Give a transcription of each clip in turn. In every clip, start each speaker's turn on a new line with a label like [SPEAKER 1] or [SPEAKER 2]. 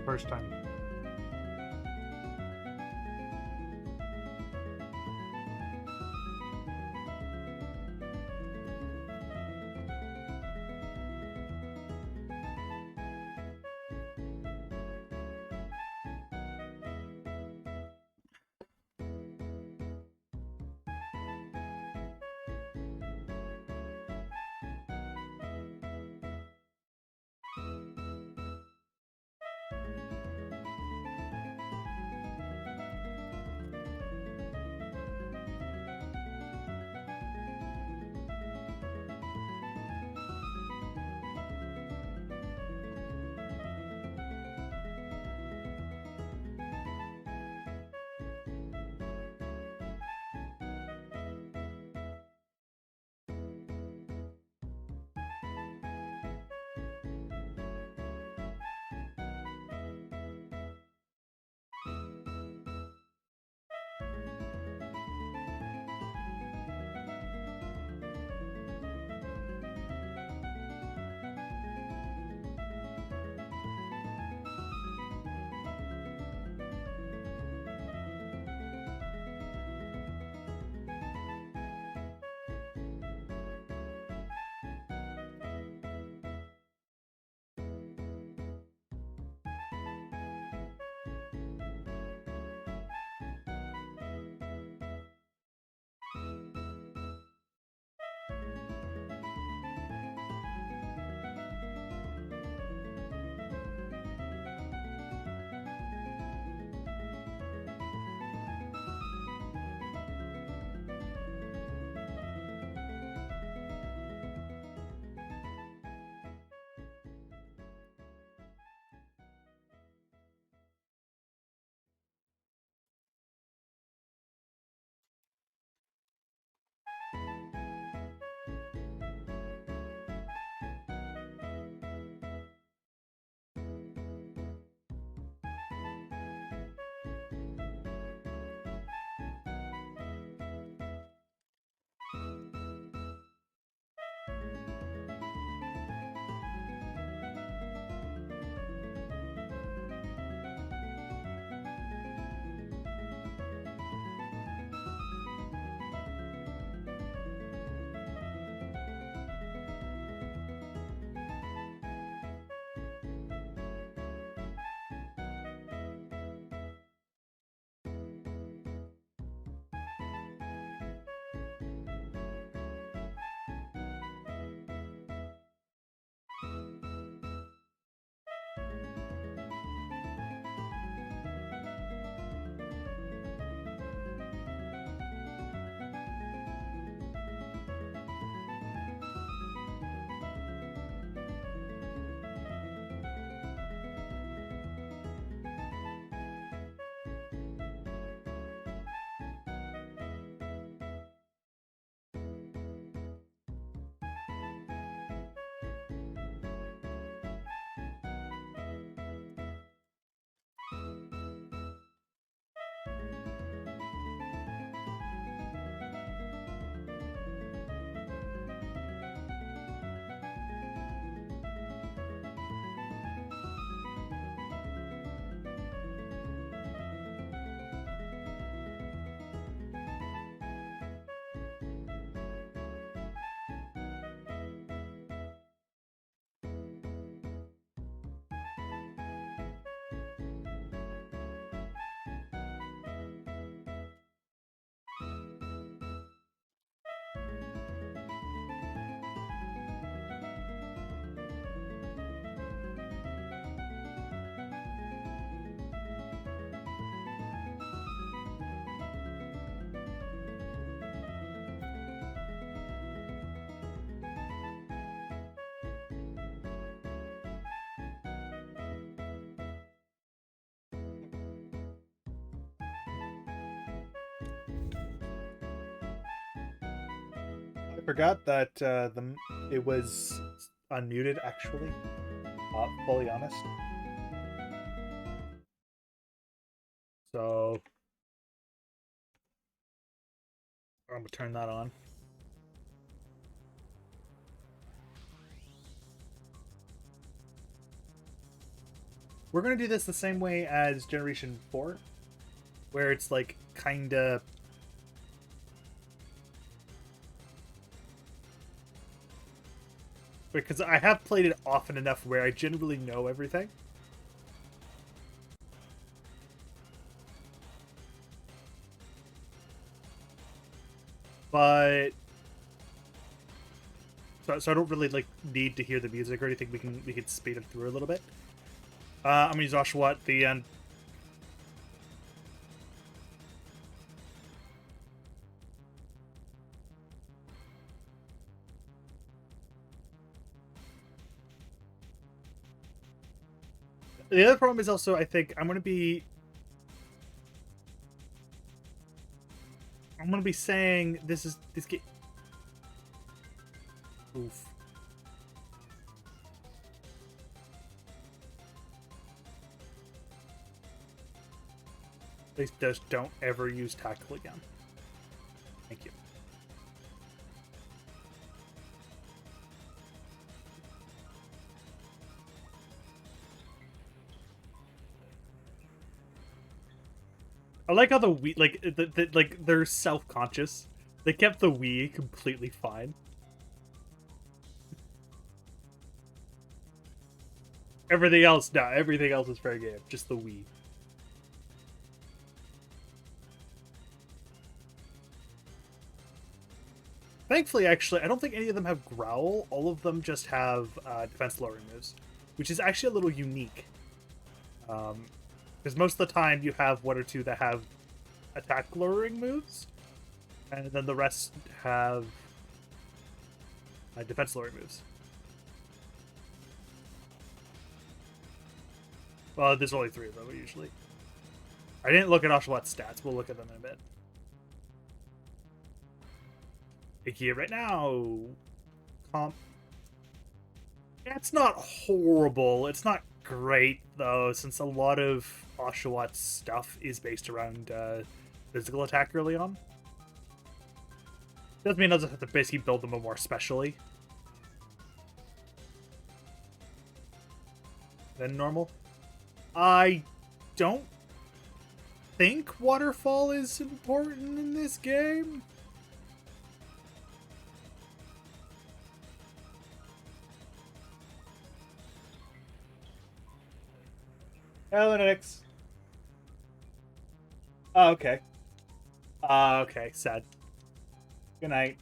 [SPEAKER 1] first time. I forgot that it was unmuted actually. Fully honest. So I'm gonna turn that on. we're gonna do this the same way as Generation 4, where it's like kinda because I have played it often enough where I generally know everything. But so I don't really like need to hear the music or anything. We can speed it through a little bit. I'm gonna use Oshawa at the end. The other problem is also I think I'm gonna be saying this game. Oof. Please just don't ever use tackle again. Thank you. I like how the Wii, like they're self-conscious. They kept the Wii completely fine. Everything else, no, everything else is fair game. Just the Wii. Thankfully, actually, I don't think any of them have Growl. All of them just have defense lowering moves, which is actually a little unique. Because most of the time you have one or two that have attack lowering moves, and then the rest have defense lowering moves. Well, there's only 3 of them usually. I didn't look at Oshawott stats. We'll look at them in a bit. Here right now. Comp. Yeah, it's not horrible. It's not great, though, since a lot of Oshawott's stuff is based around physical attack early on. Doesn't mean I just have to basically build them more specially than normal. I don't think Waterfall is important in this game. Hello, Nix. Oh, okay. Okay, sad. Good night.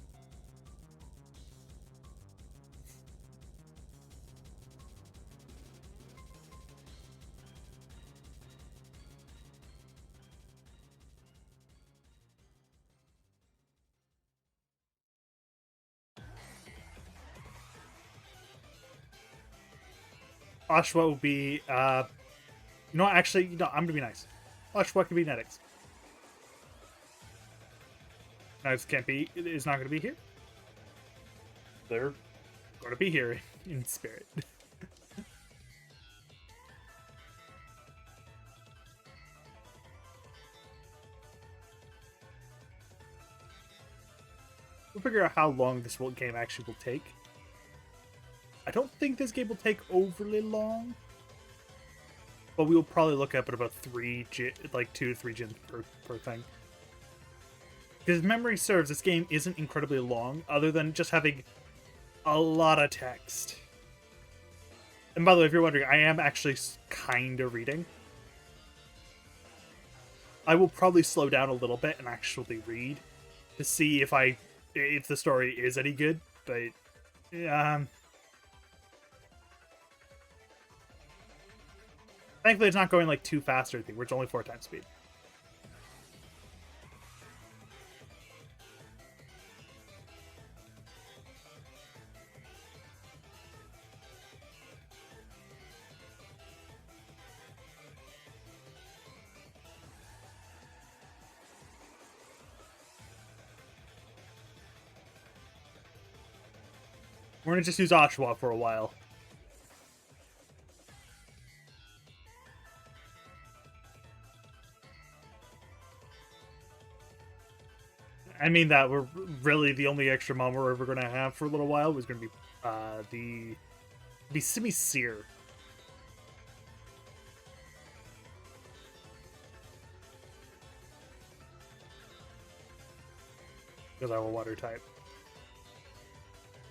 [SPEAKER 1] Oshwa will be, you know what, actually, no, I'm gonna be nice. Oshwa can be Netix. Netix can't be, is not gonna be here. They're gonna be here in spirit. We'll figure out how long this game actually will take. I don't think this game will take overly long, but we will probably look up at about 2 to 3 gens per thing. Because if memory serves, this game isn't incredibly long, other than just having a lot of text. And by the way, if you're wondering, I am actually kind of reading. I will probably slow down a little bit and actually read to see if the story is any good, but thankfully it's not going like too fast or anything, where it's only 4 times speed. We're gonna just use Oshawa for a while. I mean that we're really the only extra mom we're ever gonna have for a little while was gonna be Simi Seer. because I'm a water type.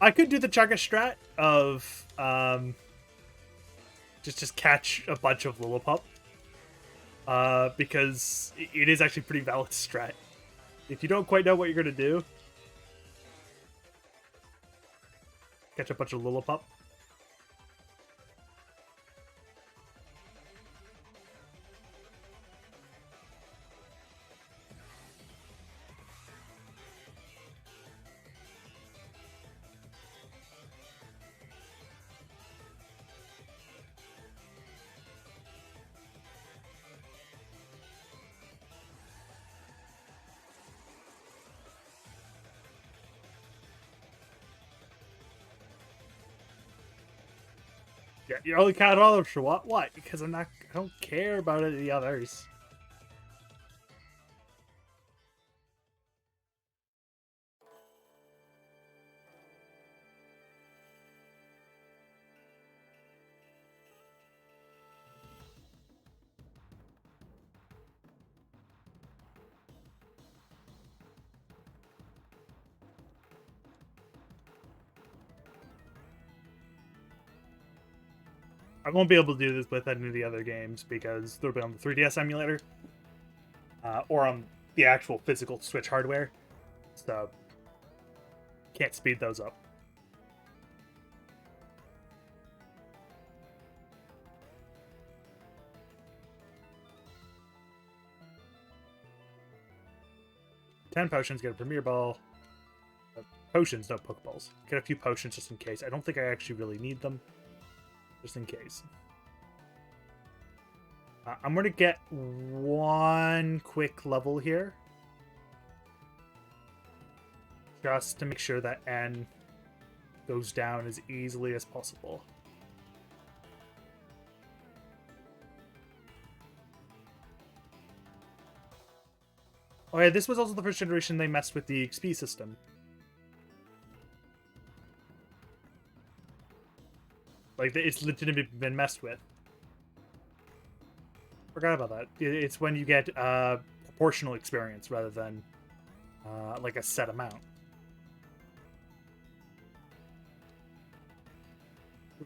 [SPEAKER 1] I could do the Chugga strat of just catch a bunch of Lillipup. Because it is actually pretty valid strat. If you don't quite know what you're gonna do, catch a bunch of Lillipup. Yeah, you only count all of them for what? What? Because I don't care about any of the others. I won't be able to do this with any of the other games because they'll be on the 3DS emulator or on the actual physical Switch hardware, so can't speed those up. Ten potions, get a Premier Ball. Potions, no Pokeballs. Get a few potions just in case. I don't think I actually really need them. Just in case. I'm going to get one quick level here. Just to make sure that N goes down as easily as possible. Oh yeah, this was also the first generation they messed with the XP system. Like, it's legitimately been messed with. Forgot about that. It's when you get proportional experience rather than like a set amount.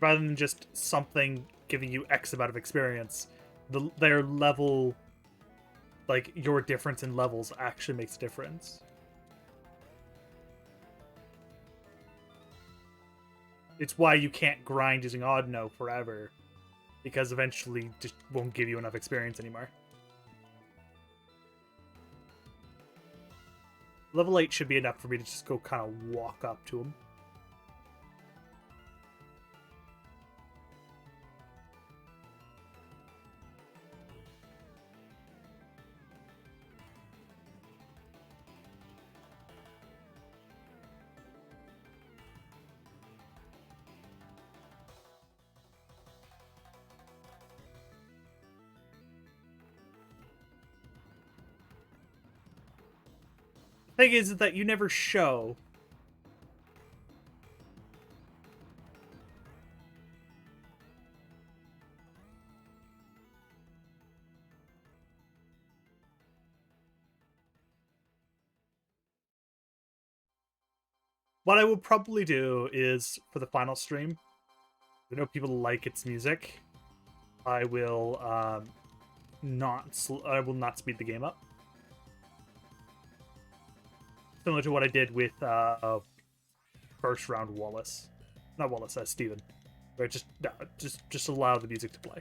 [SPEAKER 1] Rather than just something giving you X amount of experience, their level, like your difference in levels actually makes a difference. It's why you can't grind using Audino forever, because eventually just won't give you enough experience anymore. Level 8 should be enough for me to just go kind of walk up to him. Thing is that you never show. What I will probably do is, for the final stream, I know people like its music, I will not speed the game up. Similar to what I did with first round Wallace. Not Wallace, Steven. Where just allow the music to play.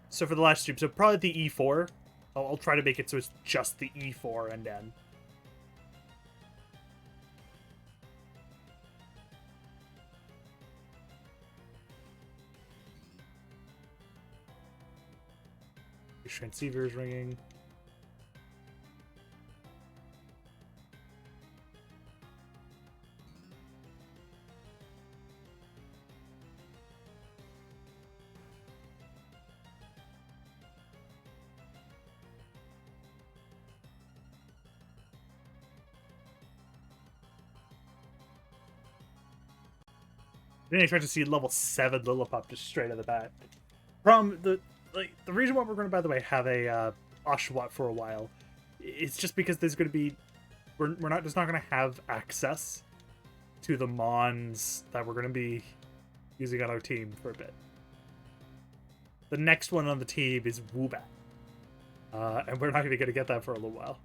[SPEAKER 1] So for the last stream, so probably the E4. I'll try to make it so it's just the E4 and N. Your transceiver is ringing. Didn't expect to see level 7 Lillipup just straight out of the bat. From the reason why we're going to, by the way, have a Oshawott for a while, it's just because there's going to be we're not just not going to have access to the mons that we're going to be using on our team for a bit. The next one on the team is Woobat. And we're not even going to get that for a little while.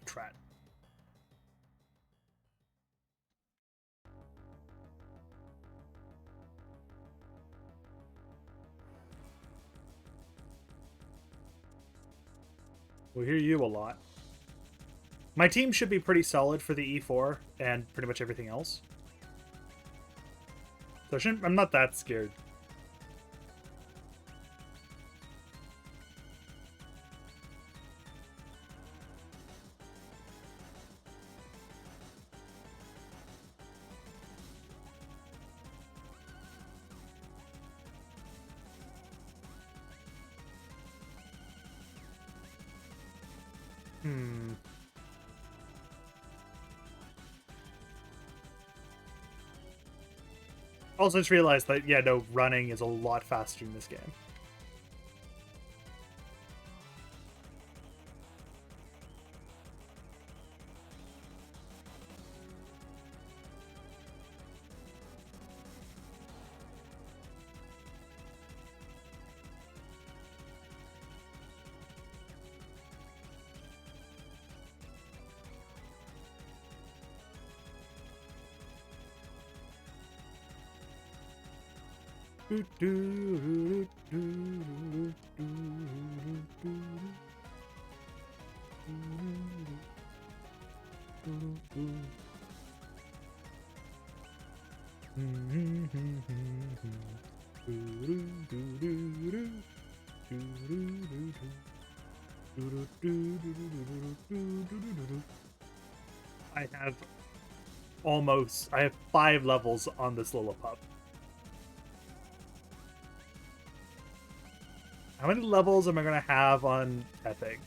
[SPEAKER 1] Trat. We'll hear you a lot. My team should be pretty solid for the E4 and pretty much everything else. So I'm not that scared. Also just realized that, yeah, no, running is a lot faster in this game. I have 5 levels on this Lillipup. How many levels am I going to have on Tethig?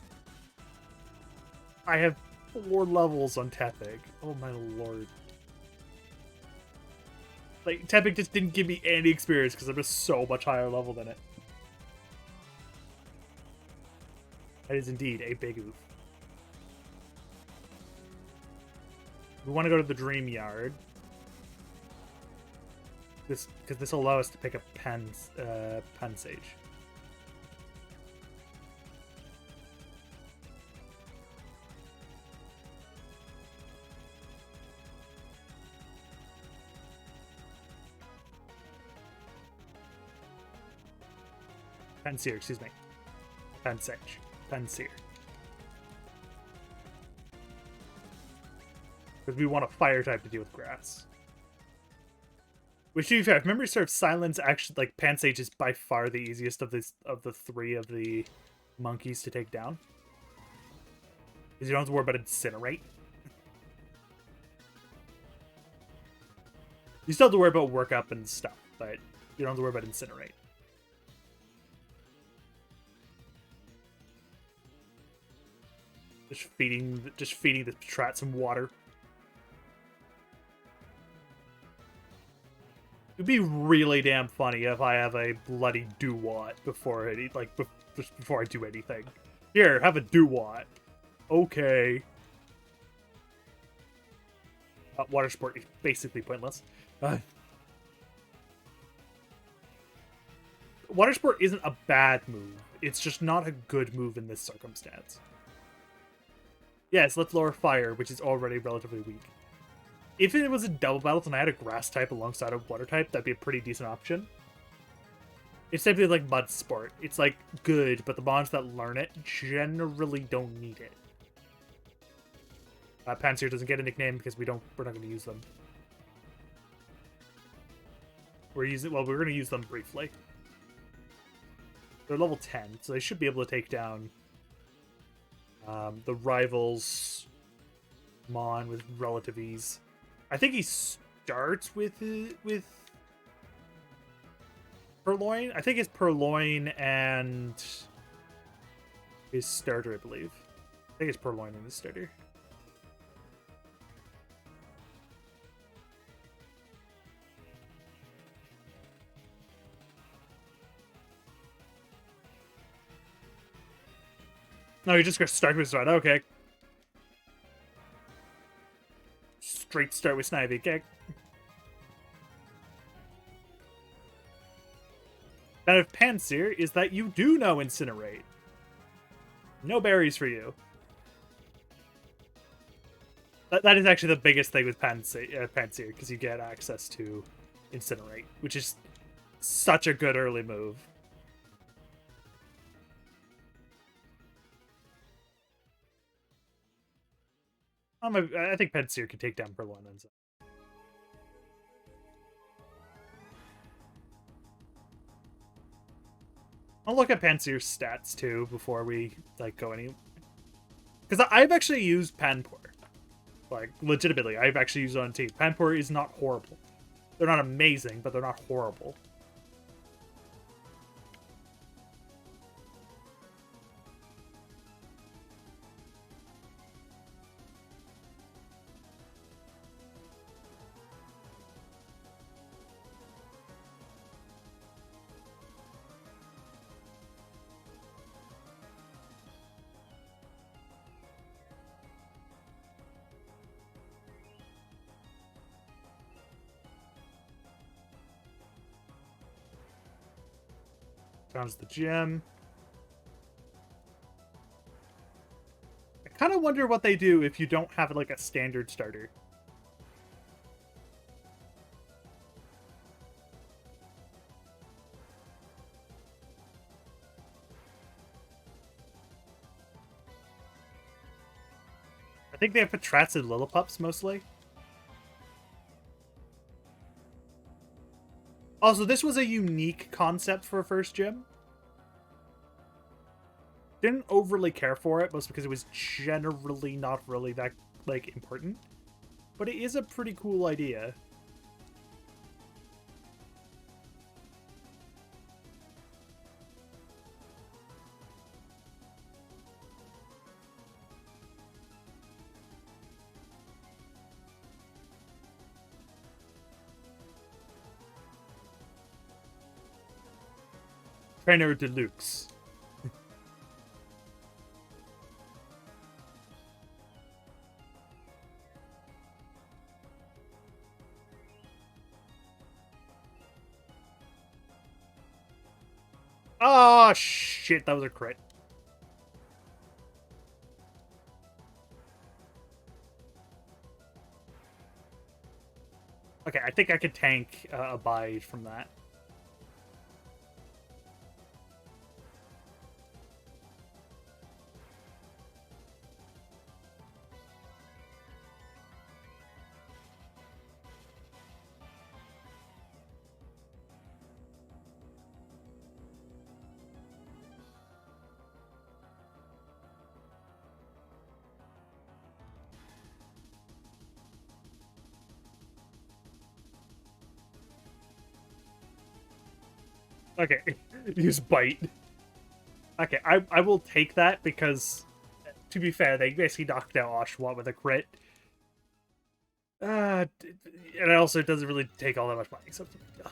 [SPEAKER 1] I have 4 levels on Tethig. Oh my lord. Like, Tethig just didn't give me any experience because I'm just so much higher level than it. That is indeed a big oof. We want to go to the Dream Yard. Because this will allow us to pick up Pansage. Pansear, excuse me. Pansage. Pansear. Because we want a fire type to deal with grass. Which, to be fair, if memory serves, Silence actually, like, Pansage is by far the easiest of the 3 of the monkeys to take down. Because you don't have to worry about Incinerate. You still have to worry about Work Up and stuff, but you don't have to worry about Incinerate. Just feeding the Trat some water. It'd be really damn funny if I have a bloody Dewott before before I do anything. Here, have a Dewott. Okay. Water Sport is basically pointless. Water Sport isn't a bad move. It's just not a good move in this circumstance. Yes, let's lower Fire, which is already relatively weak. If it was a double battle and I had a Grass type alongside a Water type, that'd be a pretty decent option. It's simply like Mud Sport. It's like good, but the mons that learn it generally don't need it. Pansear doesn't get a nickname because we're not going to use them. We're going to use them briefly. They're level 10, so they should be able to take down the rivals Mon with relative ease. I think he starts with Purloin? I think it's Purloin and his starter, I believe. I think it's Purloin and his starter. No, you just go start with Snivy. Okay. Straight start with Snivy. Okay. That of Pansear is that you do know Incinerate. No berries for you. That is actually the biggest thing with Pansear, because you get access to Incinerate, which is such a good early move. I think Pansear can take down Purloin and so. I'll look at Pansear's stats too before we go any. Because I've actually used Panpour. Like, legitimately, I've actually used it on team. Panpour is not horrible. They're not amazing, but they're not horrible. Found the gem. I kind of wonder what they do if you don't have like a standard starter. I think they have Patrats and Lillipups mostly. Also, this was a unique concept for a first gym. Didn't overly care for it, mostly because it was generally not really that, important. But it is a pretty cool idea. Trainer Deluxe. Oh, shit, that was a crit. Okay, I think I could tank a bite from that. Okay, use bite. Okay, I will take that because, to be fair, they basically knocked out Oshawott with a crit. And it also doesn't really take all that much money, so yeah.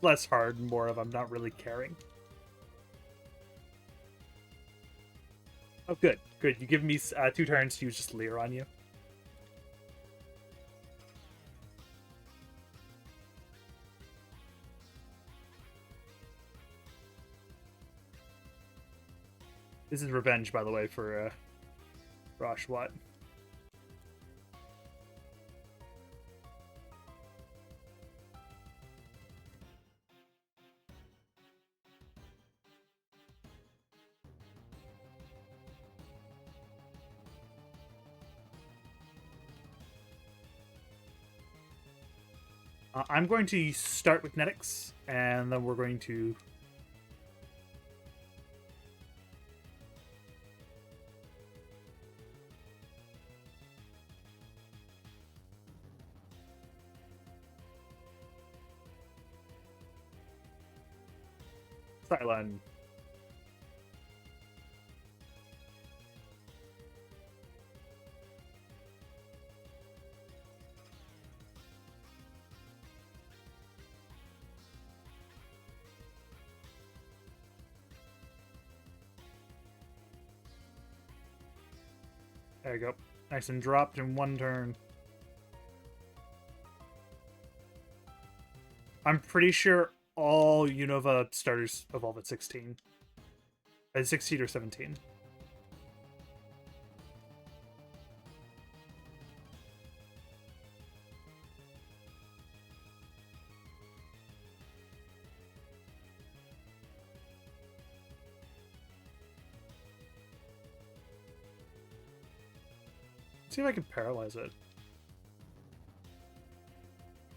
[SPEAKER 1] Less hard, more of I'm not really caring. Oh, good. Good. You give me 2 turns to use just Leer on you. This is revenge, by the way, for Oshawott. I'm going to start with Netix, and then we're going to... Cylon. There you go. Nice and dropped in one turn. I'm pretty sure all Unova starters evolve at 16. At 16 or 17. See if I can paralyze it.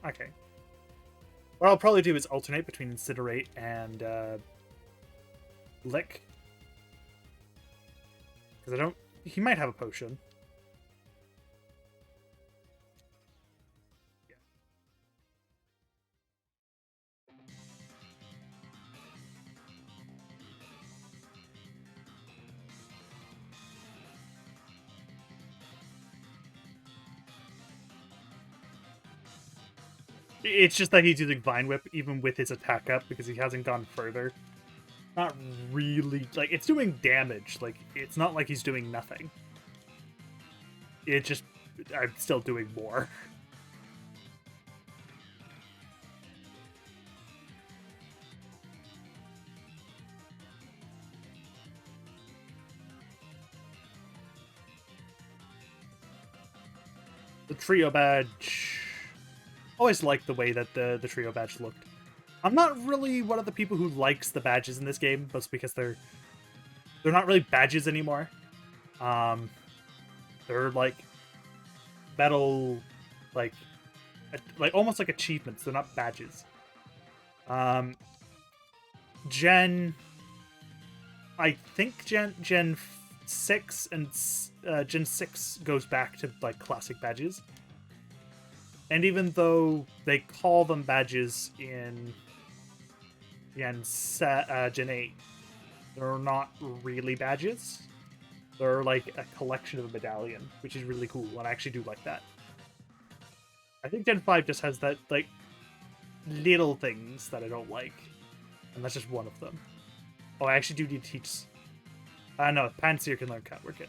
[SPEAKER 1] Okay. What I'll probably do is alternate between Incinerate and Lick. Because I don't... He might have a potion. Yeah. It's just that he's using Vine Whip even with his attack up because he hasn't gone further. Not really... Like, it's doing damage. Like, it's not like he's doing nothing. It just... I'm still doing more. The Trio Badge... Always liked the way that the Trio Badge looked. I'm not really one of the people who likes the badges in this game, but it's because they're not really badges anymore. They're like metal, like almost like achievements. They're not badges. I think Gen 6 and Gen 6 goes back to like classic badges. And even though they call them badges in Gen 8, they're not really badges. They're like a collection of a medallion, which is really cool, and I actually do like that. I think Gen 5 just has that, like, little things that I don't like, and that's just one of them. Oh, I actually do need to teach... no, Panseer can learn Cut. We're good.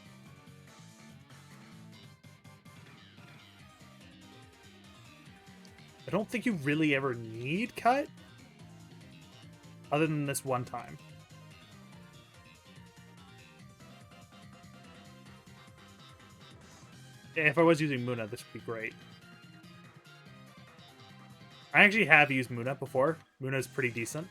[SPEAKER 1] I don't think you really ever need Cut, other than this one time. If I was using Muna, this would be great. I actually have used Muna before. Muna's pretty decent.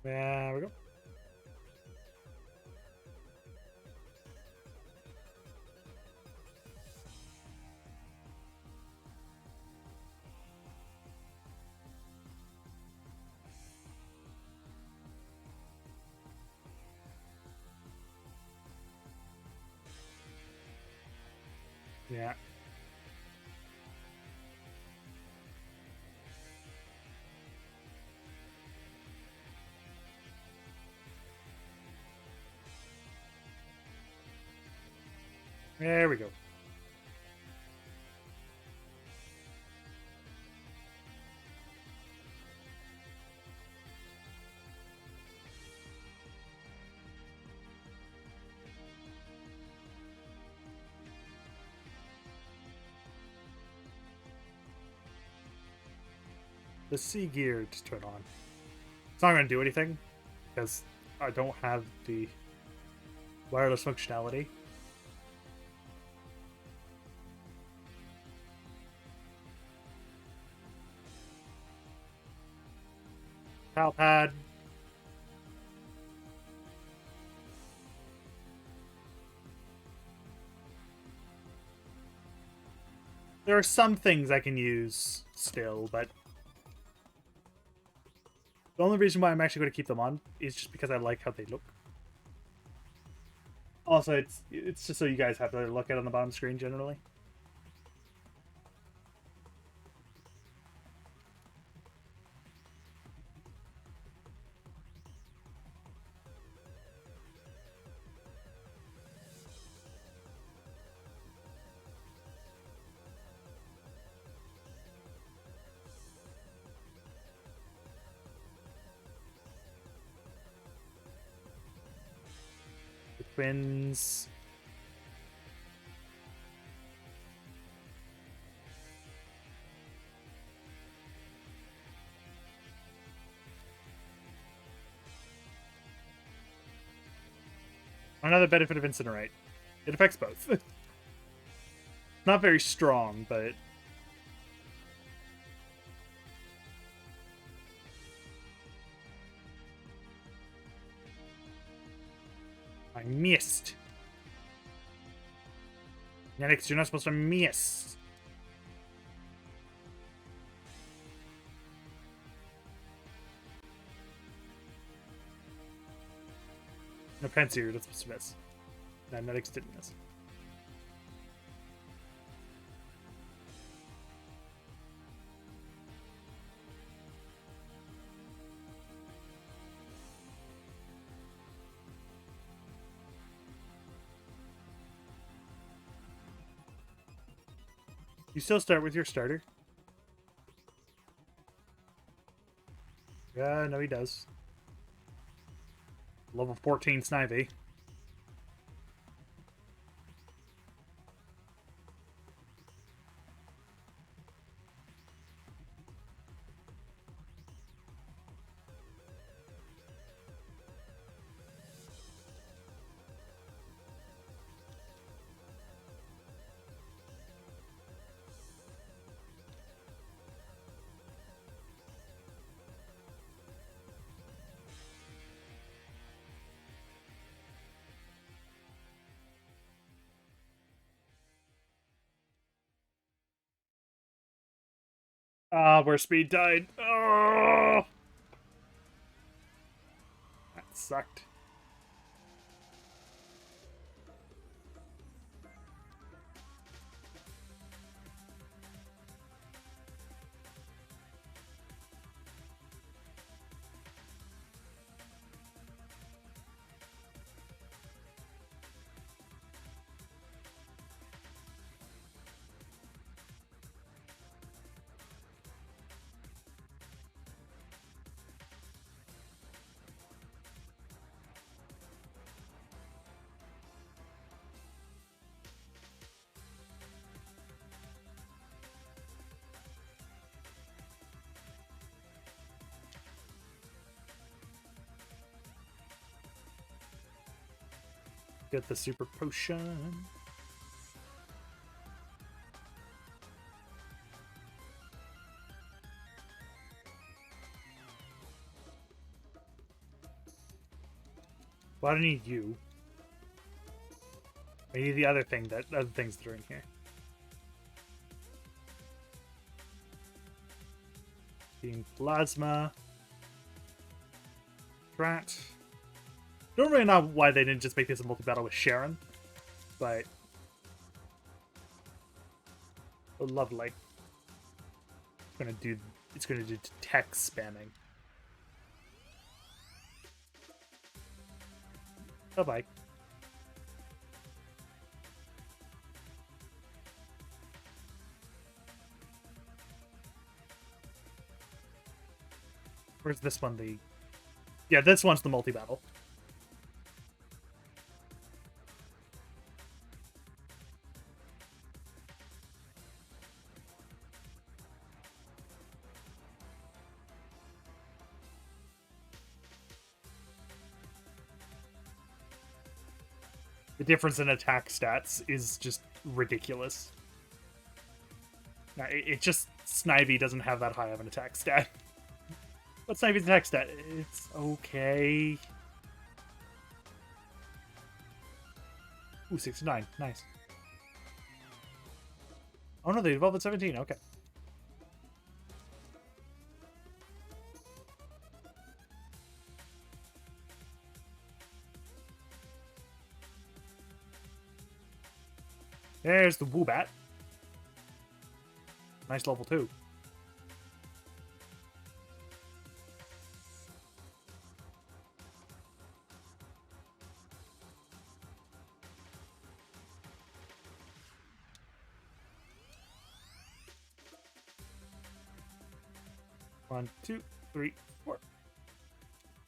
[SPEAKER 1] There we go. Yeah. There we go. the C gear to turn on. It's not going to do anything because I don't have the wireless functionality. Pad. There are some things I can use still, but the only reason why I'm actually going to keep them on is just because I like how they look. Also, it's just so you guys have to look at it on the bottom screen generally. The twins. Another benefit of Incinerate. It affects both. Not very strong, but... I missed. Yannick, you're not supposed to miss. No, Pansy, you're not supposed to miss. No, Yannick didn't miss. You still start with your starter? Yeah, no, he does. Level 14 Snivy. Ah, where Speed died. Oh! That sucked. Get the super potion. Well, I don't need you. I need the other things that are in here. Being plasma. Strat. Don't really know why they didn't just make this a multi-battle with Sharon, but oh, lovely. It's gonna do text spamming. Bye bye. Where's this one? Yeah, this one's the multi-battle. The difference in attack stats is just ridiculous. Now, it just Snivy doesn't have that high of an attack stat. What's Snivy's attack stat? It's okay. Ooh, 69. Nice. Oh no, they evolved at 17. Okay. There's the Woobat. Nice level 2. One, two, three, four.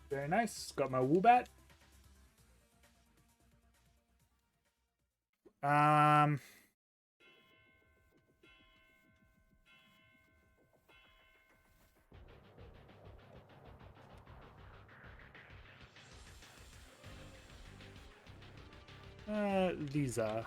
[SPEAKER 1] Very nice. Got my Woobat. Lisa.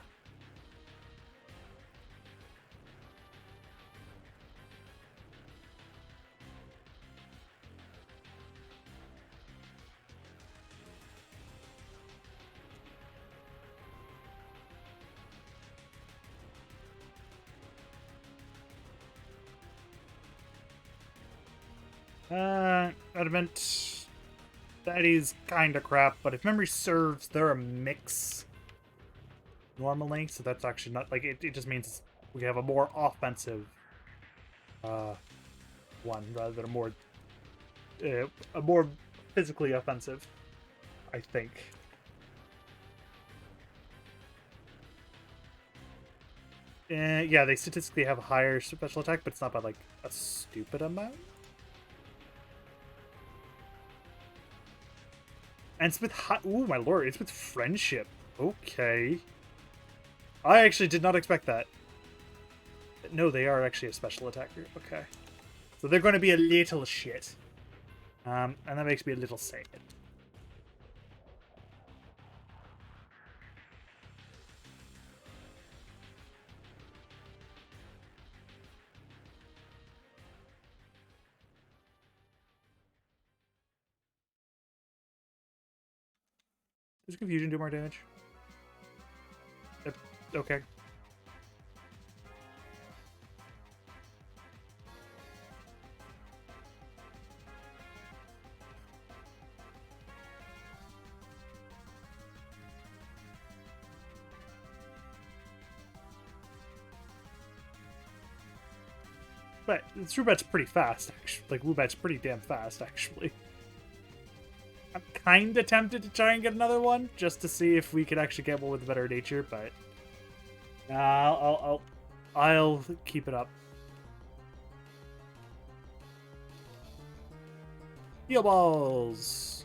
[SPEAKER 1] Adamant. That is kind of crap, but if memory serves, they're a mix normally, so that's actually not like it just means we have a more offensive one rather than a more physically offensive, I think. Yeah, they statistically have a higher special attack, but it's not by like a stupid amount. And it's with ooh, my lord, it's with friendship. Okay. I actually did not expect that. No, they are actually a special attacker. Okay. So they're going to be a little shit. And that makes me a little sad. Does confusion do more damage? Okay. But Woobat's pretty fast, actually. Like, Woobat's pretty damn fast, actually. I'm kind of tempted to try and get another one, just to see if we could actually get one with a better nature, but... I'll keep it up. Heal balls!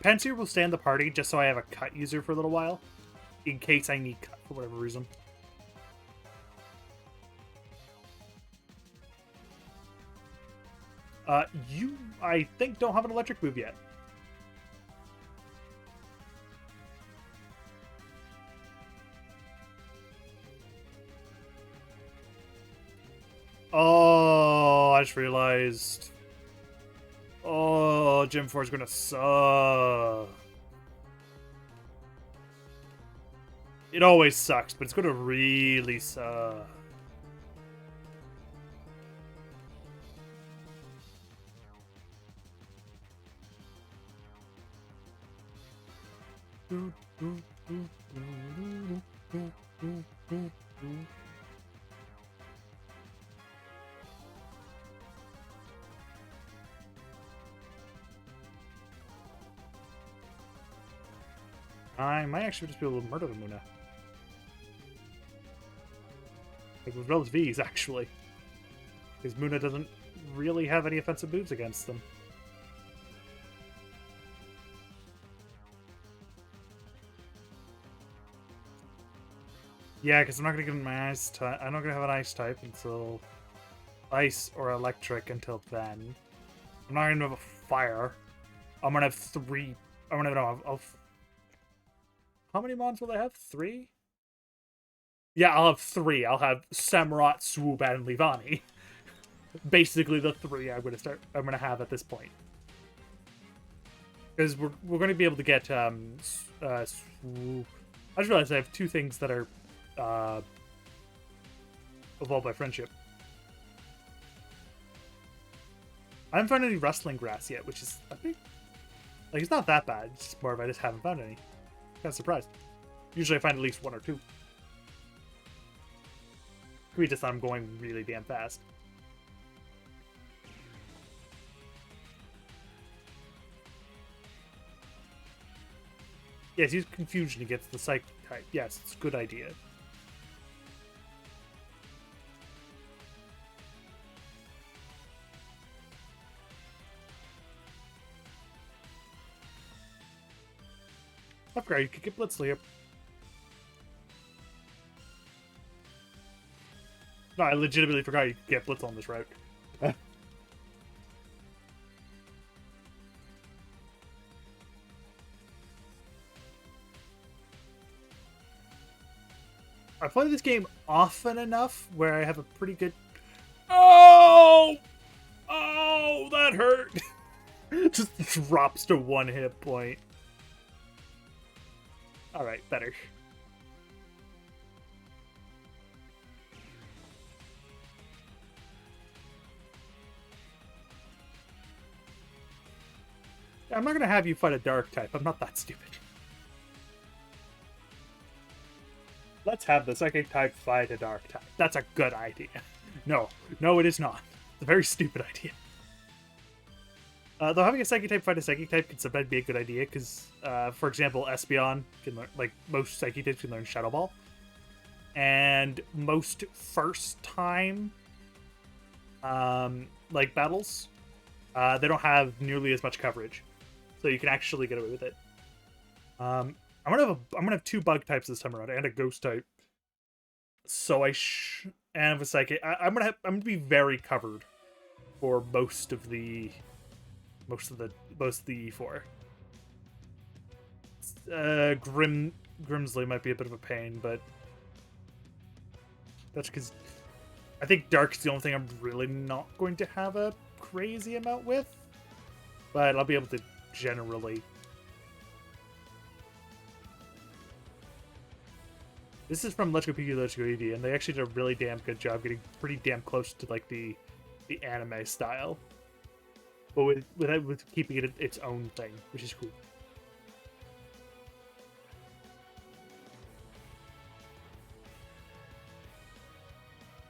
[SPEAKER 1] Panseer will stay in the party just so I have a cut user for a little while, in case I need cut for whatever reason. You, I think, don't have an electric move yet. Oh, I just realized. Oh, Gym 4 is gonna suck. It always sucks, but it's gonna really suck. I might actually just be able to murder the Muna. Like with Rose V's, actually. Because Muna doesn't really have any offensive moves against them. Yeah, because I'm not going to give him my ice type. I'm not going to have an ice type until ice or electric until then. I'm not going to have a fire. I'm going to have 3. I'm going to have... How many mons will I have? 3? Yeah, I'll have 3. I'll have Samurott, Swoop, and Livani. Basically the 3 I'm going to have at this point. Because we're going to be able to get Swoop. I just realized I have 2 things that are evolved by friendship. I haven't found any rustling grass yet, which is a big... Like, it's not that bad. It's just more of I just haven't found any. Kind of surprised. Usually I find at least 1 or 2. Could be just that I'm going really damn fast. Yes, use Confusion against the Psychic type. Yes, it's a good idea. I forgot you could get Blitzly up. No, I legitimately forgot you could get Blitz on this route. I play this game often enough where I have a pretty good... Oh! Oh, that hurt! Just drops to 1 hit point. Alright, better. I'm not gonna have you fight a dark type. I'm not that stupid. Let's have the psychic type fight a dark type. That's a good idea. No, it is not. It's a very stupid idea. Though having a psychic type fight a psychic type can sometimes be a good idea, because, for example, Espeon can learn, like, most psychic types can learn Shadow Ball. And most first time, like, battles, they don't have nearly as much coverage. So you can actually get away with it. I'm gonna have 2 bug types this time around and a ghost type. So and a psychic. I'm gonna be very covered for most of the E4. Grimsley might be a bit of a pain, but that's because I think Dark's the only thing I'm really not going to have a crazy amount with. But I'll be able to generally. This is from Let's Go PG, Let's Go EV, and they actually did a really damn good job getting pretty damn close to like the anime style, but with keeping it its own thing, which is cool.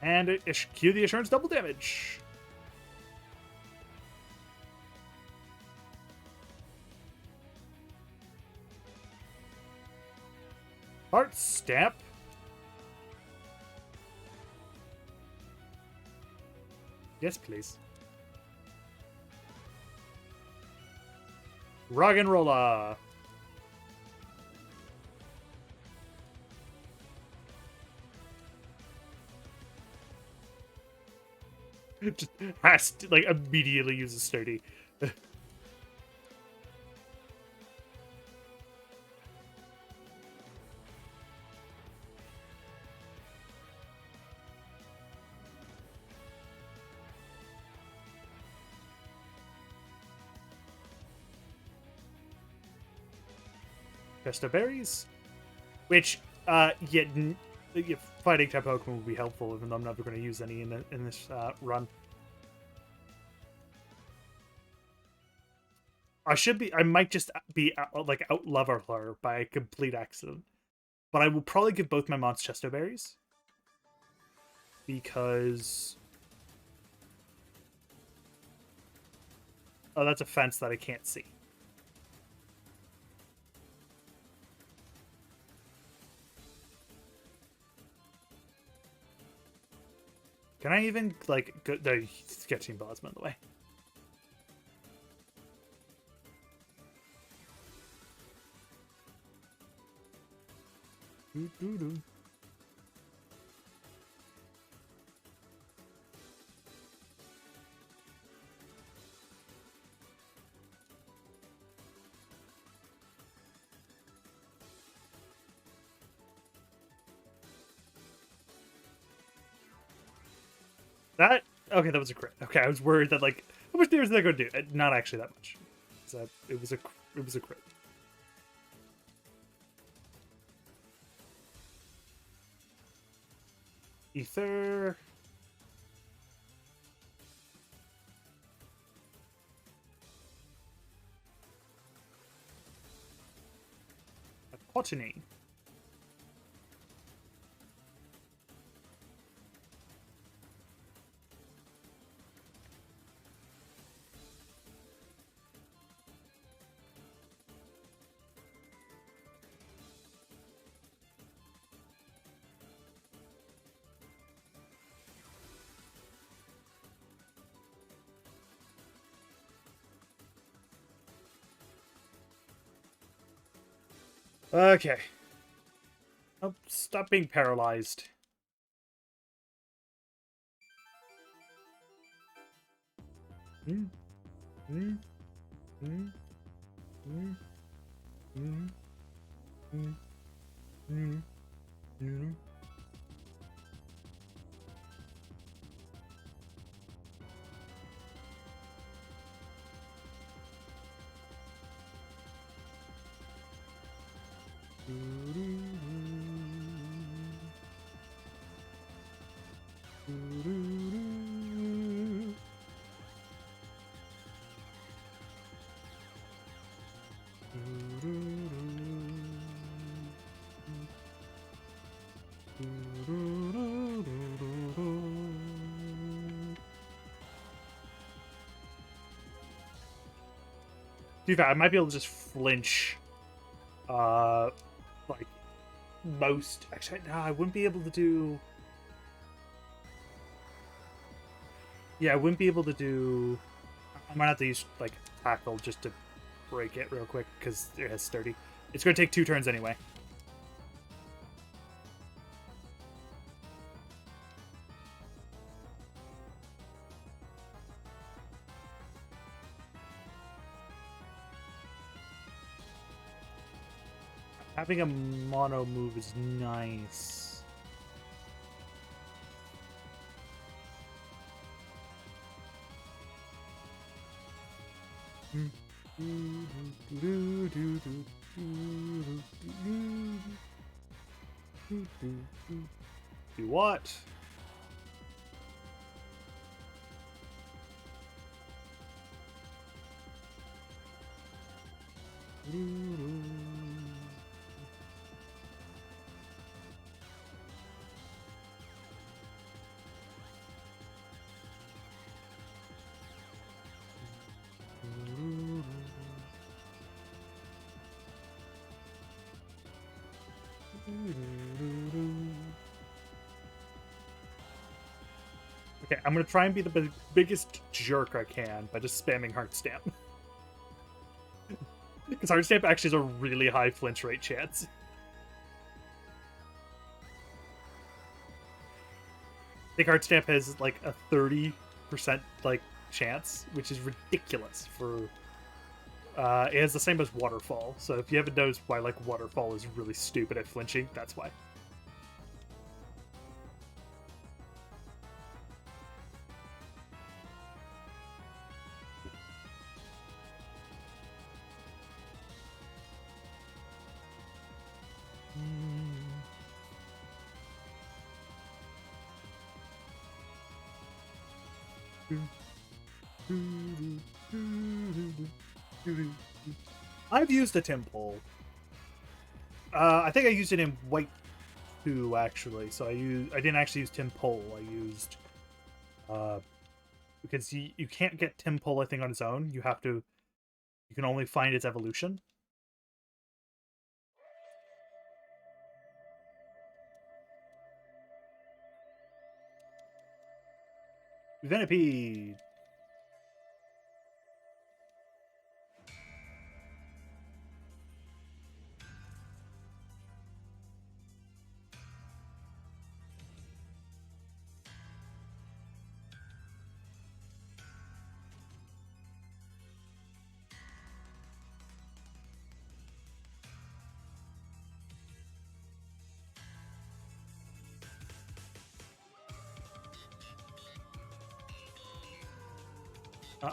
[SPEAKER 1] And cue the assurance double damage. Heart Stamp. Yes, please. Rock and Rolla. Just has to, like, immediately uses Sturdy. Pesto Berries, which, fighting type Pokemon would be helpful, even though I'm never going to use any in this run. I might just be like out level her by a complete accident, but I will probably give both my mons Chesto Berries because that's a fence that I can't see. can I even, like, go... The sketching plasma in the way. Doo-doo-doo. That... Okay, that was a crit. Okay, I was worried that, like, how much damage is that going to do? Not actually that much. It was a crit. Ether. Botany. Okay. Oh, stop being paralyzed. Mm. Mm. Mm. Mm. Mm. Mm. Mm. Mm. To be fair, I might be able to just flinch, like, most... Actually, no, I wouldn't be able to do... Yeah, I wouldn't be able to do... I might have to use, like, tackle just to break it real quick, because it has sturdy. It's going to take 2 turns anyway. Having a mono move is nice. Do what? Okay, I'm gonna try and be the biggest jerk I can by just spamming Heart Stamp. Because Heart Stamp actually has a really high flinch rate chance. I think Heart Stamp has like a 30% like chance, which is ridiculous for... it has the same as Waterfall, so if you haven't noticed why like Waterfall is really stupid at flinching, that's why. I've used a Temple. I think I used it in White 2 actually. So I didn't actually use Temple. I used because you can't get Temple I think on its own. You can only find its evolution. Venipede.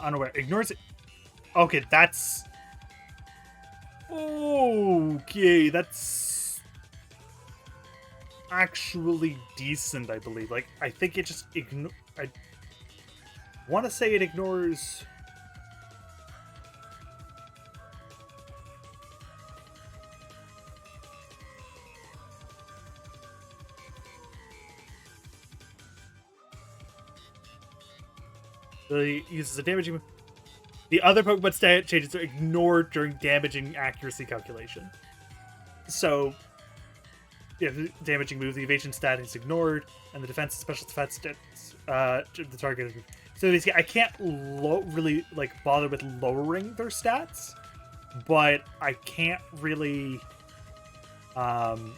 [SPEAKER 1] Unaware. Ignores it. Okay, that's... Okay, that's... actually decent, I believe. Like, I think it just... I want to say it ignores... It uses a damaging... The other Pokemon stat changes are ignored during damaging accuracy calculation. So, if the damaging move, the evasion stat is ignored, and the defense and special defense stats, the target is... So basically, I can't really like bother with lowering their stats, but I can't really... I'm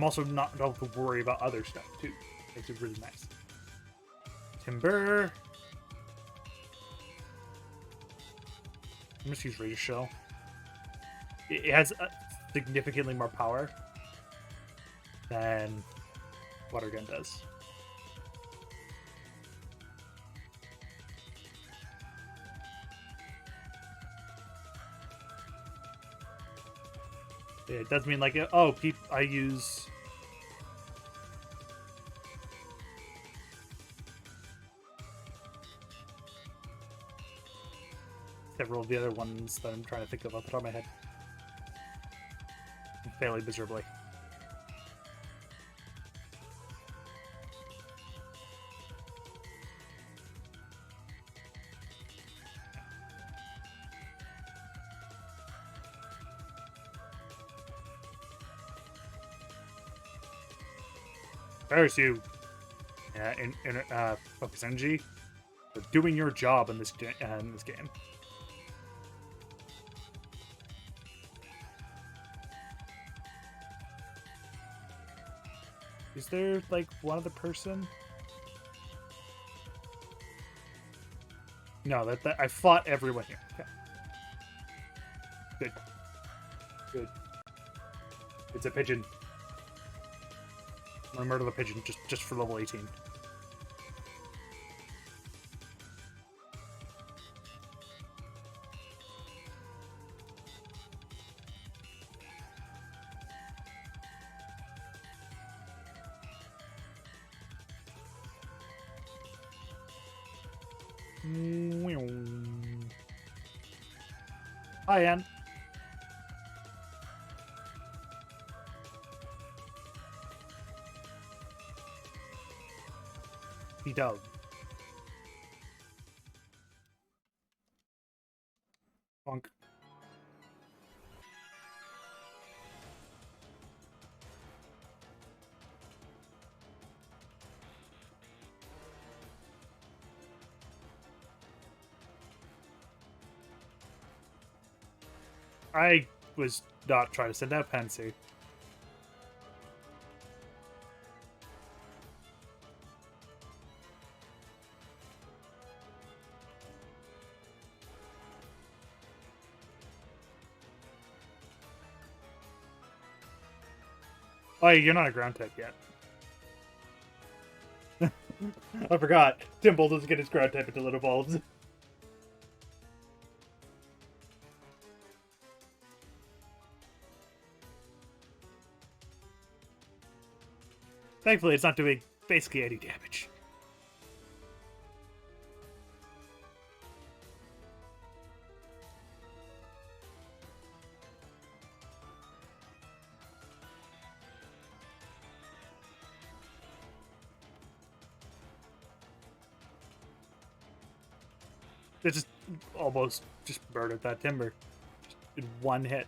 [SPEAKER 1] also not able to worry about other stuff, too. Makes it really nice. Timber... I'm just use Razor Shell. It has significantly more power than Water Gun does. It does mean like, oh, I use... several of the other ones that I'm trying to think of off the top of my head. I'm failing miserably. There's you. Yeah, in Focus Energy. You're doing your job in this game. Is there, like, one other person? No, that I fought everyone here. Okay. Good. Good. It's a pigeon. I'm gonna murder the pigeon just for level 18. Hi, Ann. He does. Bonk. I was not trying to send out Pansy. Oh, you're not a ground type yet. I forgot. Timble doesn't get his ground type until it evolves. Thankfully, it's not doing basically any damage. It just almost just murdered that timber. Just in one hit.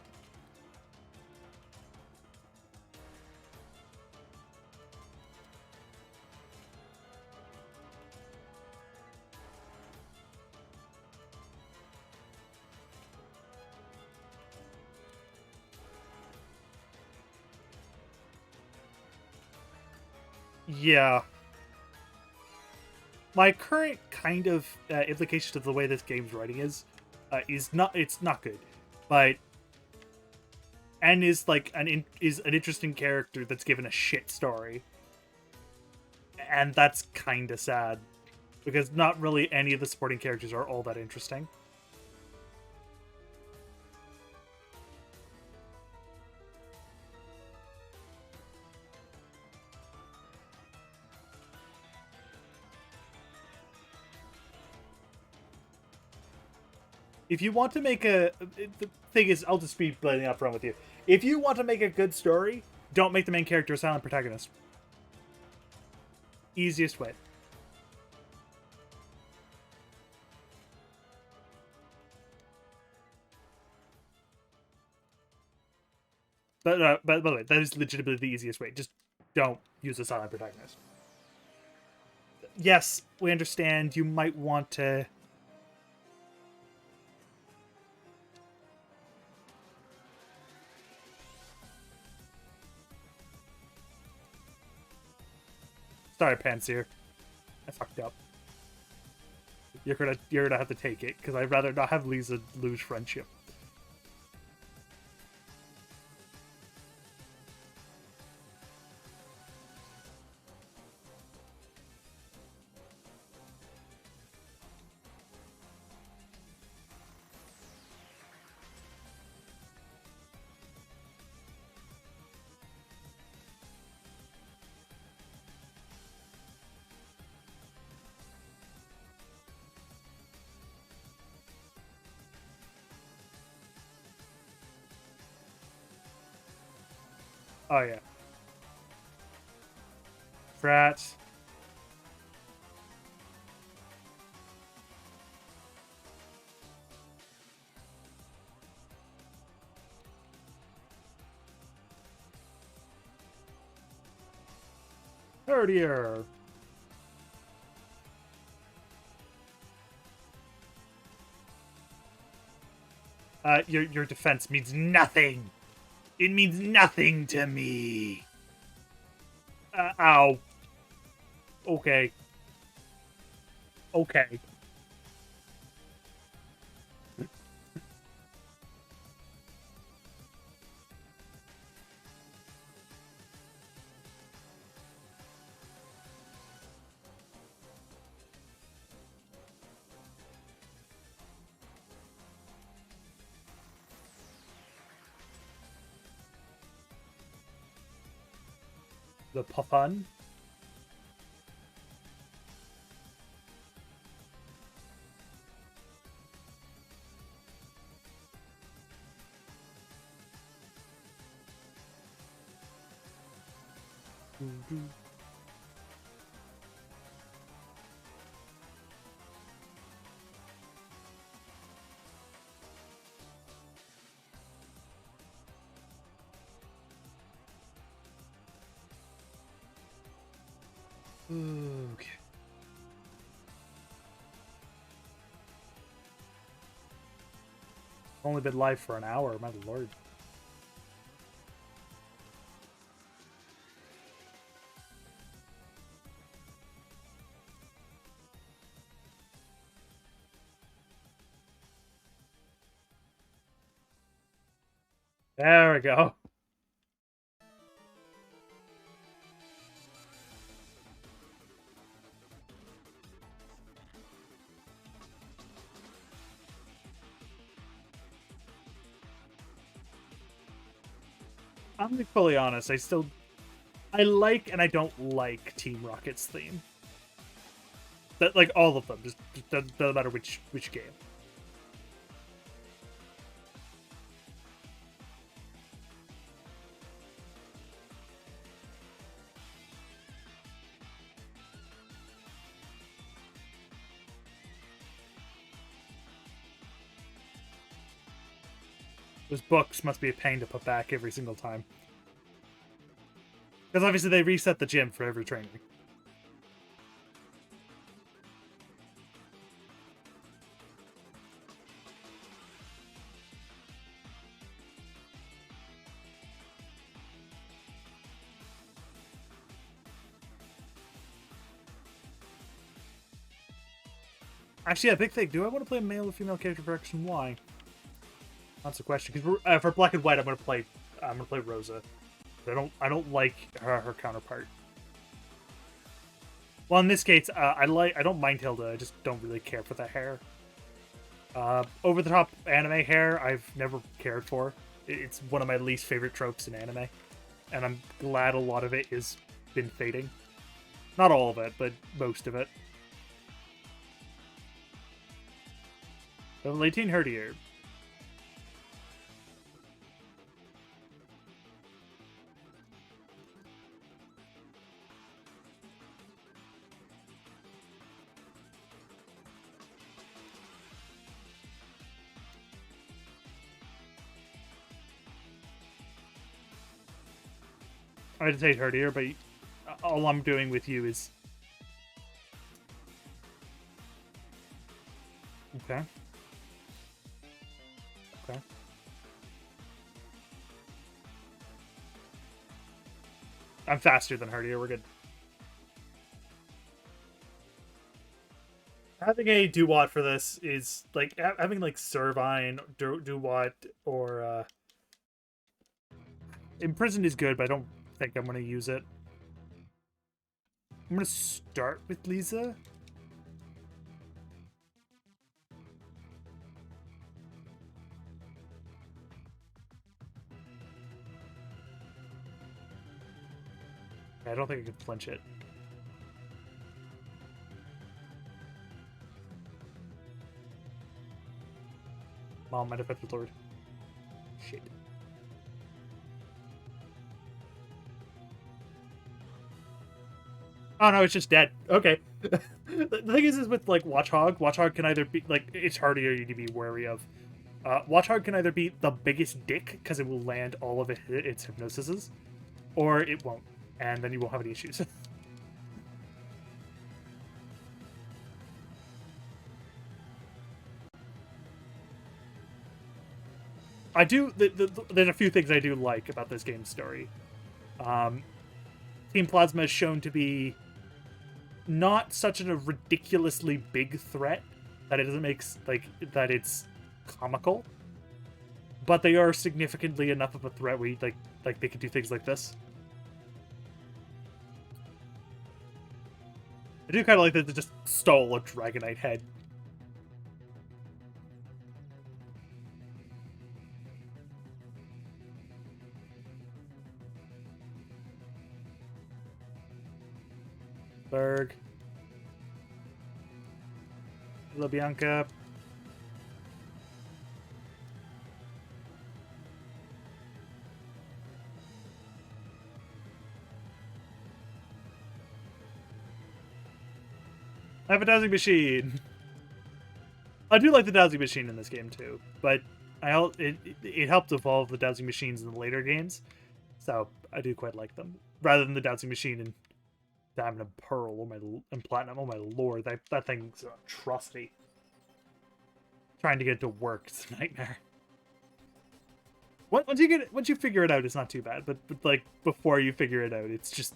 [SPEAKER 1] Yeah. My current kind of implication of the way this game's writing is not it's not good, but N is like is an interesting character that's given a shit story, and that's kind of sad because not really any of the supporting characters are all that interesting. If you want to make the thing is, I'll just be blatantly upfront with you. If you want to make a good story, don't make the main character a silent protagonist. Easiest way. But by the way, that is legitimately the easiest way. Just don't use a silent protagonist. Yes, we understand you might want to. Sorry, Panseer. I fucked up. You're gonna have to take it because I'd rather not have Lisa lose friendship. Oh yeah, Frat. Herdier. Your defense means nothing. It means nothing to me. Ow. Okay. Okay. The Pokethon. Okay. Only been live for an hour, my lord. There we go. I'm gonna be fully honest. I like and I don't like Team Rocket's theme. That like all of them, just doesn't matter which game. Those books must be a pain to put back every single time. Because obviously they reset the gym for every training. Actually, yeah, big thing. Do I want to play a male or female character for X and Y? That's the question. Because for Black and White, I'm gonna play Rosa. I don't like her counterpart. Well, in this case, I don't mind Hilda. I just don't really care for the hair. Over the top anime hair, I've never cared for. It's one of my least favorite tropes in anime, and I'm glad a lot of it has been fading. Not all of it, but most of it. Level 18 Herdier. I had to say Herdier, but all I'm doing with you is... Okay. Okay. I'm faster than Herdier, we're good. Having a Duwat for this is like having like Servine, Duwat, or Imprisoned is good, but I don't think I'm going to use it. I'm going to start with Lisa. I don't think I can flinch it. Mom, my defensive lord. Shit. Oh no, it's just dead. Okay. The thing is with like Watchhog can either be like it's harder you need to be wary of. Watchhog can either be the biggest dick because it will land all of its hypnosises, or it won't, and then you won't have any issues. I do. There's a few things I do like about this game's story. Team Plasma is shown to be not such a ridiculously big threat that it doesn't make that it's comical, but they are significantly enough of a threat where like they can do things like this. I do kind of like that they just stole a Dragonite head. Berg. Hello, Bianca. I have a dowsing machine. I do like the dowsing machine in this game too, but it helped evolve the dowsing machines in the later games, so I do quite like them rather than the dowsing machine in Diamond and Pearl and Platinum. Oh my lord, that thing's an atrocity. Trying to get it to work, it's a nightmare. Once you figure it out, it's not too bad. But like before you figure it out, it's just,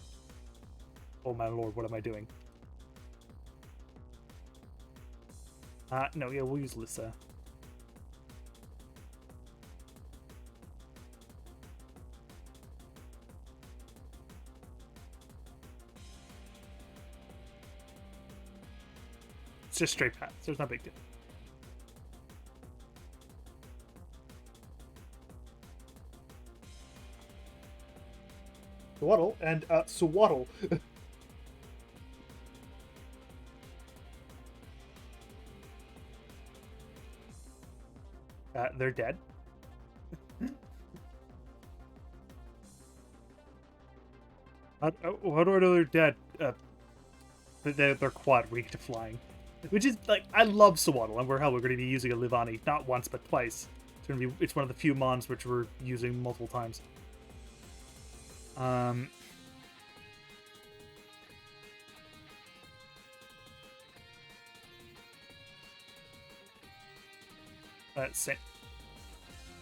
[SPEAKER 1] oh my lord, what am I doing? No, yeah, we'll use Lissa. It's just straight paths. There's no big deal. Swaddle and Swaddle. They're dead. How do I know they're dead? They're quad weak to flying. Which is, like, I love Swaddle, and we're going to be using a Livani, not once, but twice. It's one of the few mons which we're using multiple times.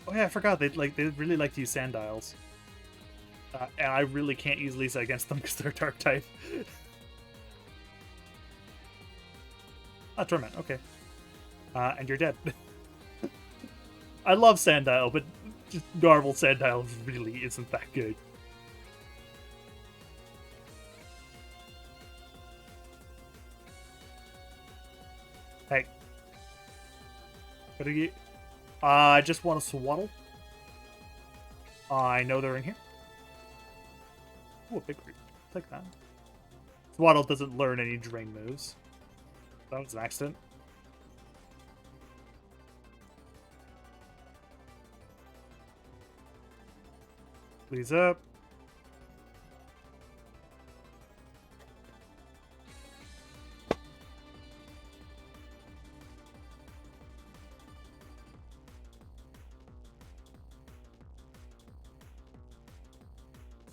[SPEAKER 1] Oh yeah, I forgot, they really like to use Sandiles. And I really can't use Lisa against them because they're Dark type. Ah, Torment, okay. And you're dead. I love Sandile, but just normal Sandile really isn't that good. Hey. What are you... I just want to swaddle. I know they're in here. Ooh, a big creep. Take that. Swaddle doesn't learn any drain moves. That was an accident. Please up.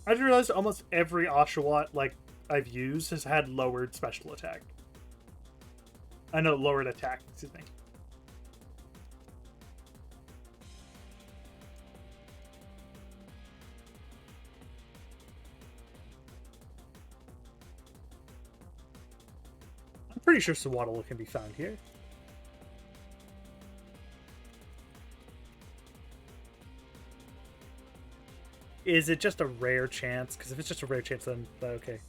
[SPEAKER 1] I just realized almost every Oshawott like I've used has had lowered special attack. I know, lowered attack, excuse me. I'm pretty sure Swaddle can be found here. Is it just a rare chance? Because if it's just a rare chance, then okay.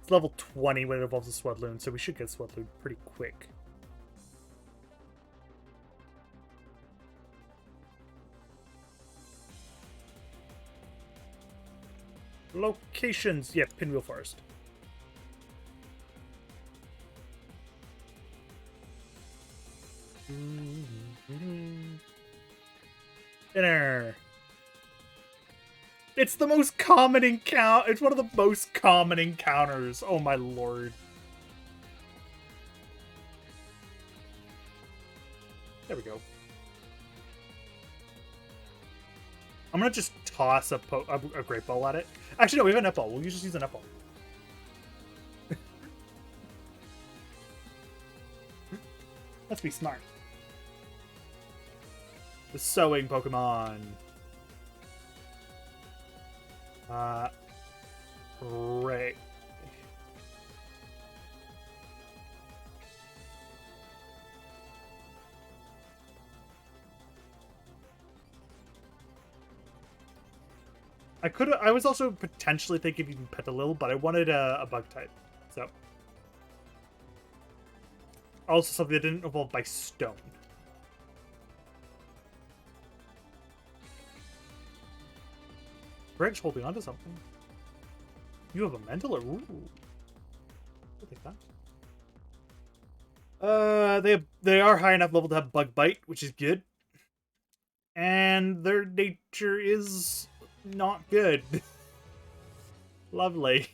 [SPEAKER 1] It's level 20 when it evolves a Swadloon, so we should get Swadloon pretty quick. Locations. Yeah, Pinwheel Forest. Dinner. It's the most common encounter. It's one of the most common encounters. Oh my lord. There we go. I'm gonna just toss a great ball at it. Actually, no, we have a netball. We'll just use a netball. Let's be smart. The sewing Pokemon. Great. I was also potentially thinking of using Petalil, but I wanted a bug type. So. Also something that didn't evolve by stone. Greg's holding onto something. You have a Mandala? Ooh. I'll take that. They are high enough level to have Bug Bite, which is good. And their nature is not good. Lovely.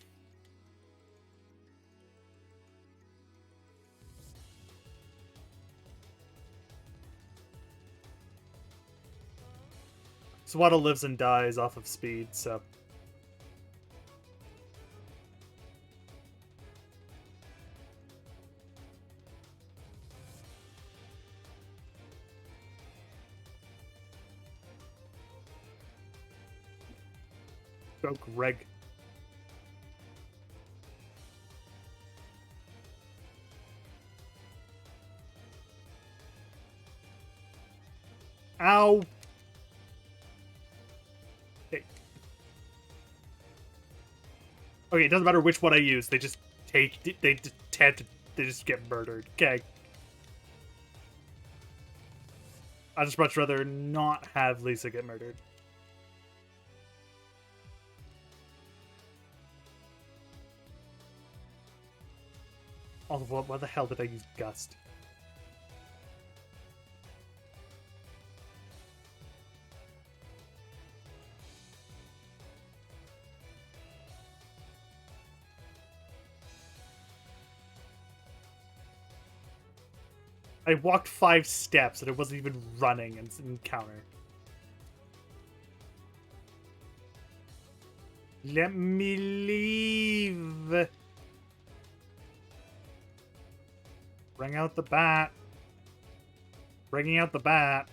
[SPEAKER 1] Swaddle lives and dies off of speed, so... Go, Greg. Ow! Okay, it doesn't matter which one I use. They just take... They just get murdered. Okay. I'd just much rather not have Lisa get murdered. Oh, what the hell did I use Gust? I walked 5 steps and it wasn't even running and encounter. Let me leave. Bring out the bat. Bringing out the bat.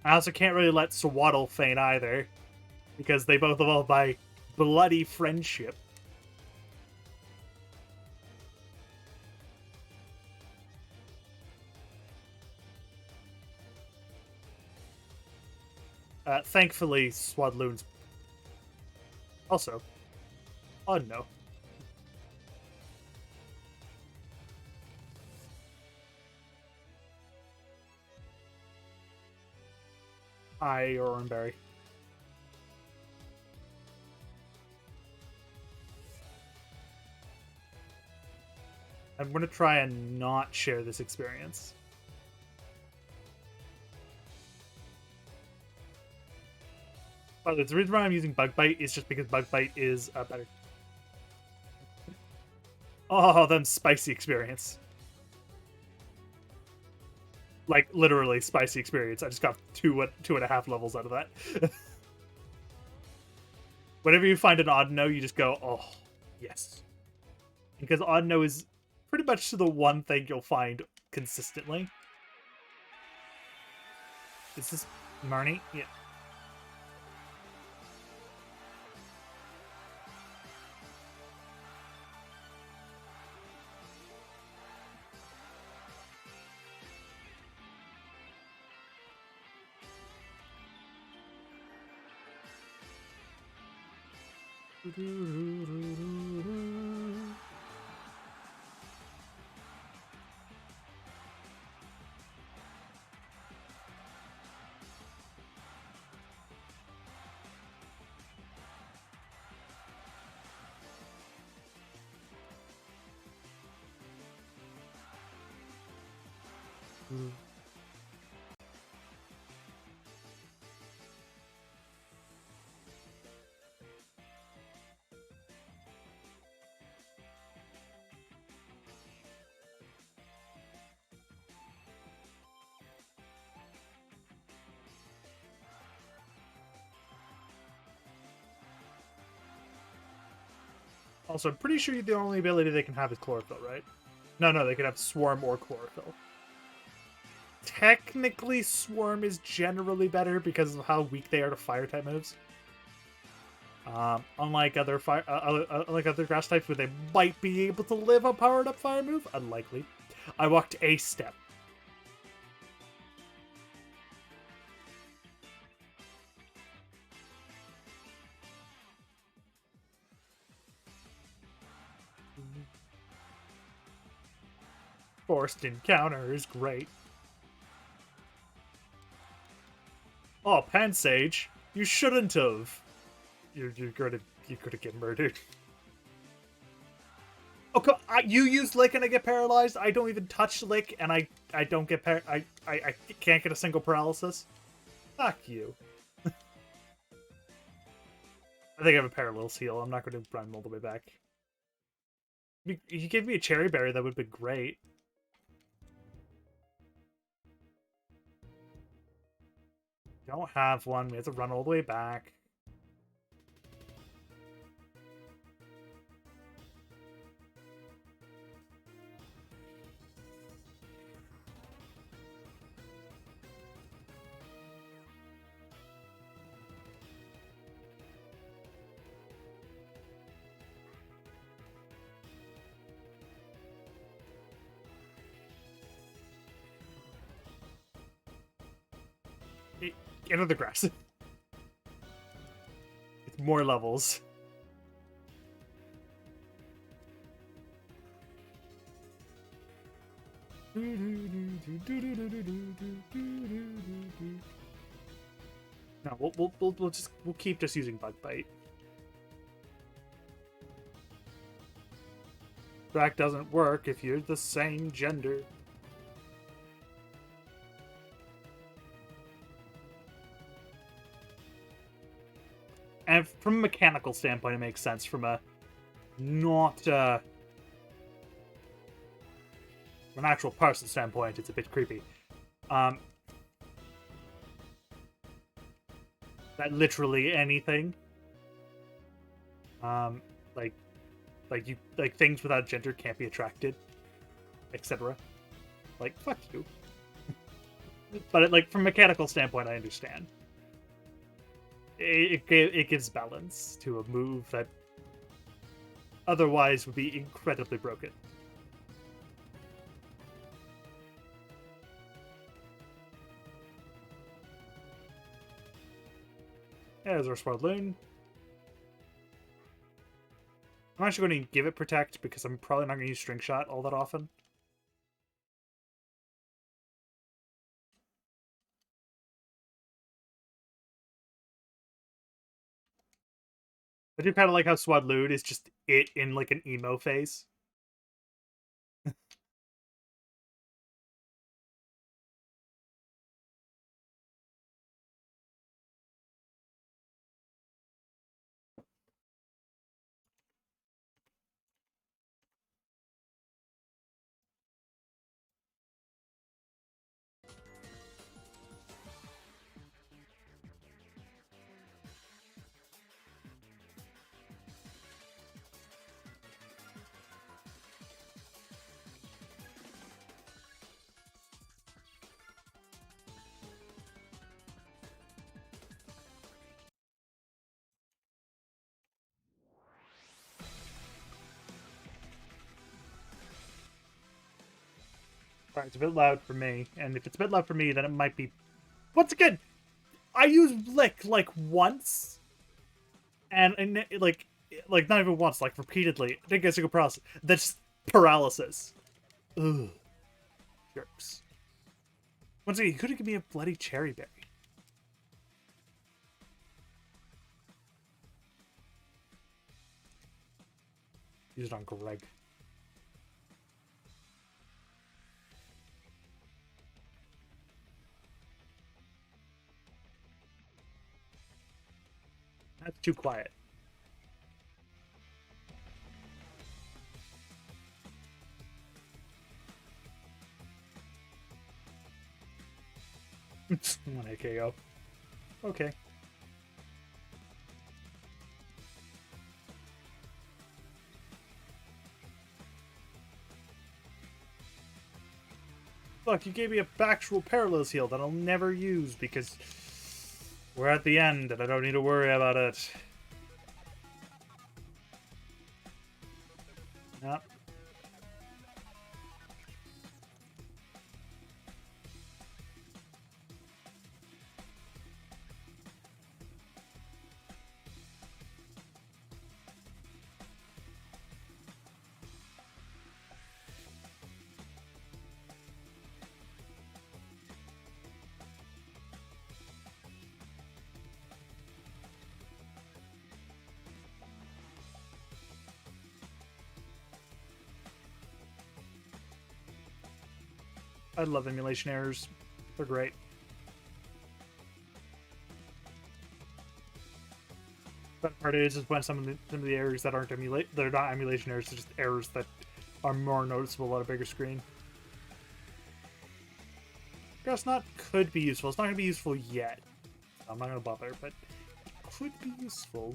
[SPEAKER 1] I also can't really let Swaddle faint either, because they both evolve by bloody friendship. Thankfully, Swadloon's also. Oh no. Hi, Oranberry. I'm going to try and not share this experience. But the reason why I'm using Bug Bite is just because Bug Bite is better. Oh, them spicy experience. Like, literally spicy experience. I just got two and a half levels out of that. Whenever you find an Audino, you just go, oh, yes. Because Audino is pretty much the one thing you'll find consistently. Is this Marnie? Yeah. Also, I'm pretty sure the only ability they can have is Chlorophyll, right? No, they can have Swarm or Chlorophyll. Technically, Swarm is generally better because of how weak they are to Fire-type moves. Unlike other other grass types where they might be able to live a powered-up fire move, unlikely. I walked a step. Forced encounter is great. Oh, Pansage, you shouldn't have. You're gonna get murdered. Okay, you use Lick and I get paralyzed. I don't even touch Lick and I don't get I can't get a single paralysis. Fuck you. I think I have a Parallels heal. I'm not going to run all the way back. You gave me a Cherry Berry, that would be great. Don't have one. We have to run all the way back. Get out of the grass. It's more levels. No, we'll keep just using Bug Bite. Track doesn't work if you're the same gender. And from a mechanical standpoint, it makes sense. From a not from an actual person standpoint, it's a bit creepy. That literally anything, like things without gender can't be attracted, etc. Like, fuck you. But like from a mechanical standpoint, I understand. It gives balance to a move that otherwise would be incredibly broken. There's our Sword Loon. I'm actually going to give it Protect because I'm probably not going to use String Shot all that often. I do kind of like how Swadloon is just it in like an emo phase. Sorry, it's a bit loud for me, and if it's a bit loud for me, then it might be. Once again, I use Lick like once, and like not even once, like repeatedly. I think it's a good process. That's paralysis. Ugh, jerks. Once again, you could have given me a bloody cherry berry. Use it on Greg. That's too quiet. One AKO. Okay. Look, you gave me a actual Parallels heal that I'll never use because we're at the end and I don't need to worry about it. Yep. I love emulation errors. They're great. But part is when some of the errors that aren't they're not emulation errors, they're just errors that are more noticeable on a bigger screen. Grass Knot could be useful. It's not going to be useful yet. I'm not going to bother, but it could be useful.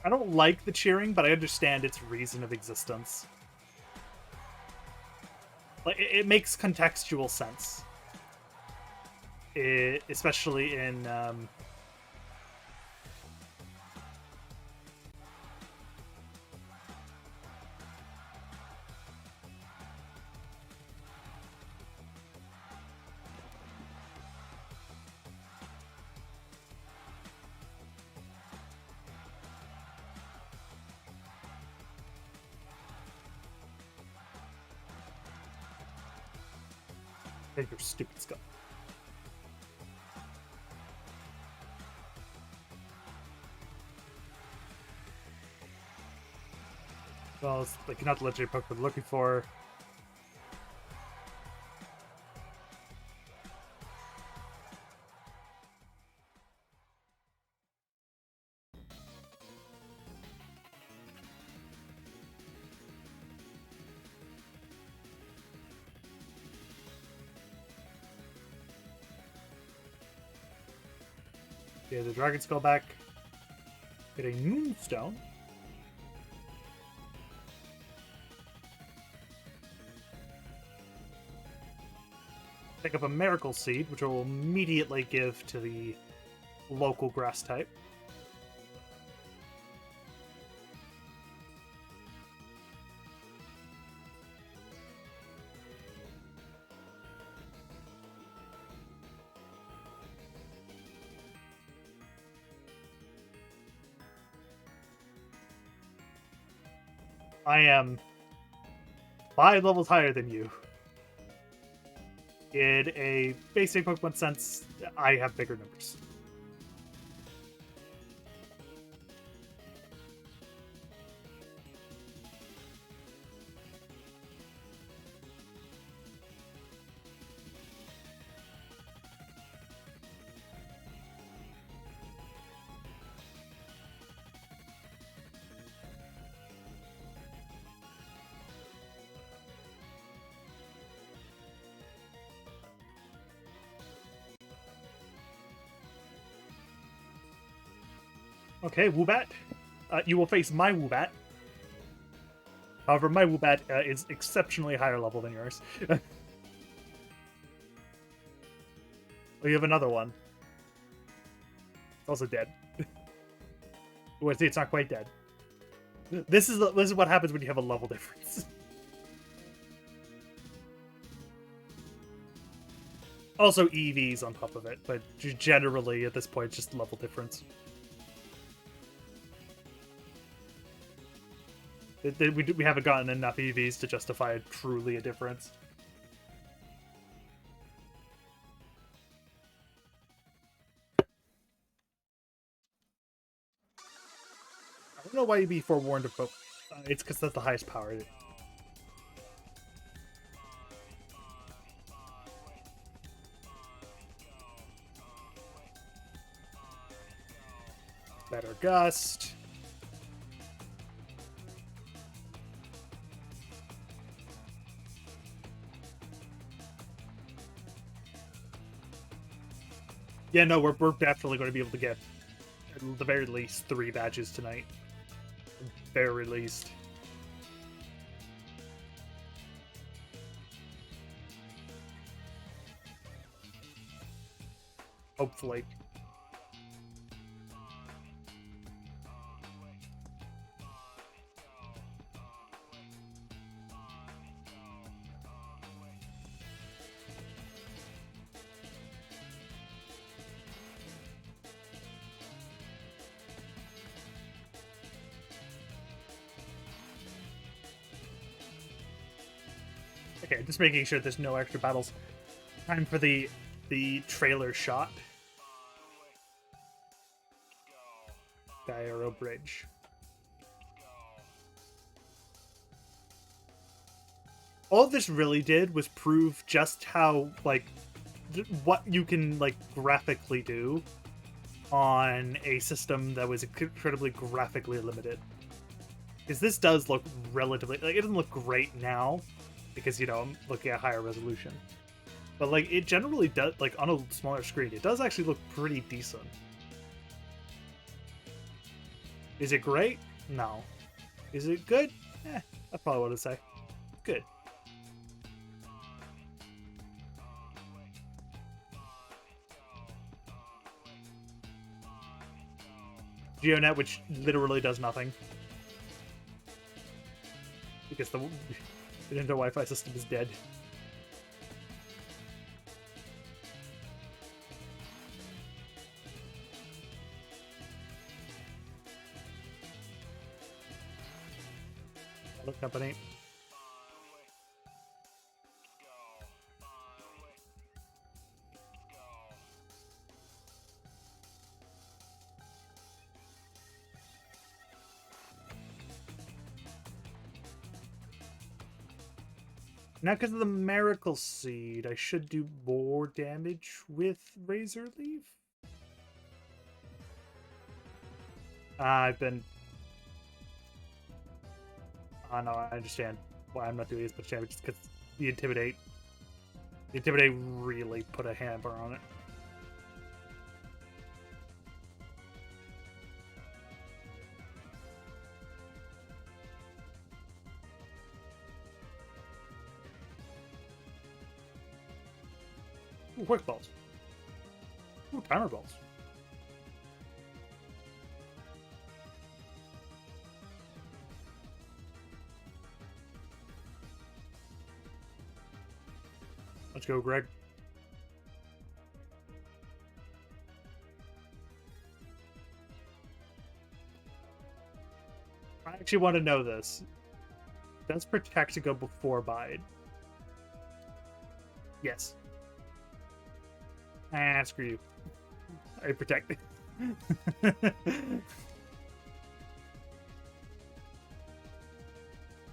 [SPEAKER 1] I don't like the cheering, but I understand its reason of existence. Like it makes contextual sense, especially in your stupid skull. Well, it's like not the legendary Pokemon we're looking for. Yeah, the Dragon Skull back. Get a Moonstone. Pick up a Miracle Seed, which will immediately give to the local grass type. I am 5 levels higher than you. In a basic Pokemon sense, I have bigger numbers. Okay, Woobat. You will face my Woobat. However, my Woobat is exceptionally higher level than yours. Oh, you have another one. It's also dead. Wait, see, it's not quite dead. This is what happens when you have a level difference. Also EVs on top of it, but generally at this point, just level difference. We haven't gotten enough EVs to justify truly a difference. I don't know why you'd be forewarned of both. It's because that's the highest power. Better Gust. Yeah, no, we're definitely going to be able to get at the very least 3 badges tonight. At the very least. Hopefully. Okay, just making sure there's no extra battles. Time for the trailer shot. Gyro Bridge. All this really did was prove just how, like, what you can, like, graphically do on a system that was incredibly graphically limited. Because this does look relatively, like, it doesn't look great now, because, you know, I'm looking at higher resolution. But, like, it generally does, like, on a smaller screen, it does actually look pretty decent. Is it great? No. Is it good? That's probably what I'd say. Good. GeoNet, which literally does nothing. Because the Nintendo Wi-Fi system is dead. Hello, company. Now, because of the Miracle Seed, I should do more damage with Razor Leaf. I've been... Oh, no, I understand why I'm not doing as much damage. It's because the Intimidate... The Intimidate really put a hamper on it. Ooh, quick balls. Ooh, timer balls. Let's go, Greg. I actually want to know this. Does Protect go before Bide? Yes. Ah, screw you. I Protect.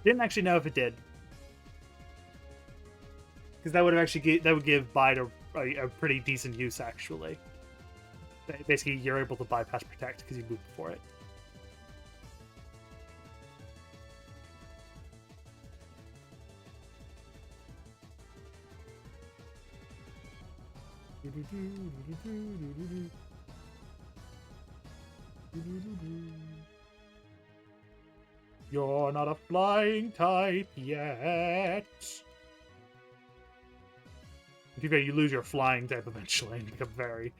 [SPEAKER 1] Didn't actually know if it did. Because that would have actually that would give Bide a pretty decent use, actually. Basically, you're able to bypass Protect because you moved before it. You're not a flying type yet. To be fair, you lose your flying type eventually and become very...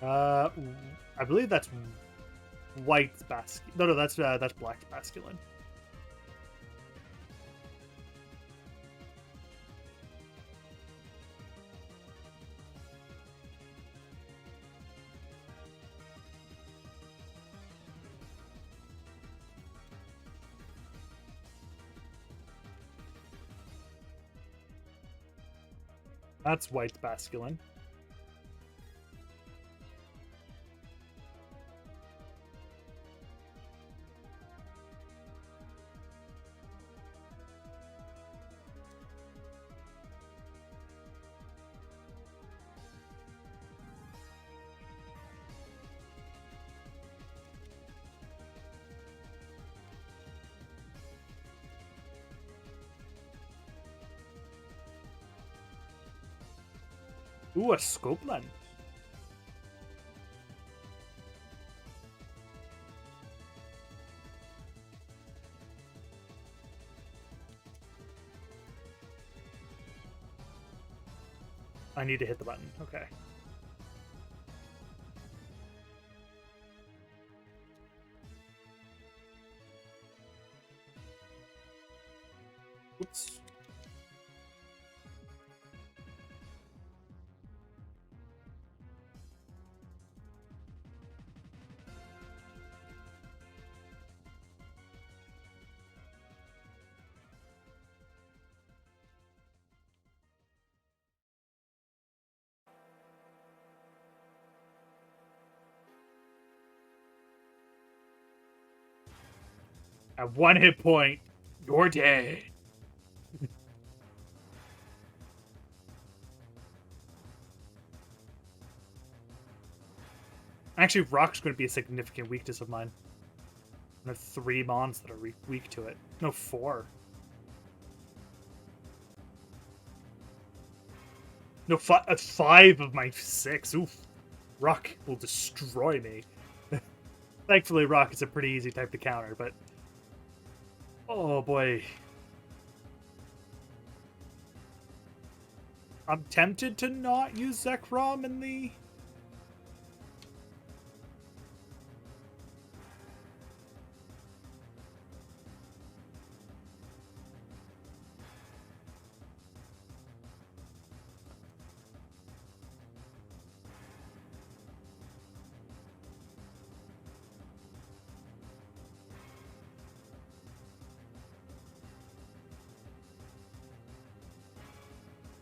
[SPEAKER 1] I believe that's White's Basculin. No, that's Black's Basculin. That's White's Basculin. Ooh, a scope lens. I need to hit the button. Okay. Oops. At 1 hit point, you're dead. Actually, Rock's going to be a significant weakness of mine. I have 3 mons that are weak to it. No, 4. No, 5 of my 6. Oof. Rock will destroy me. Thankfully, Rock is a pretty easy type to counter, but... Oh, boy. I'm tempted to not use Zekrom in the...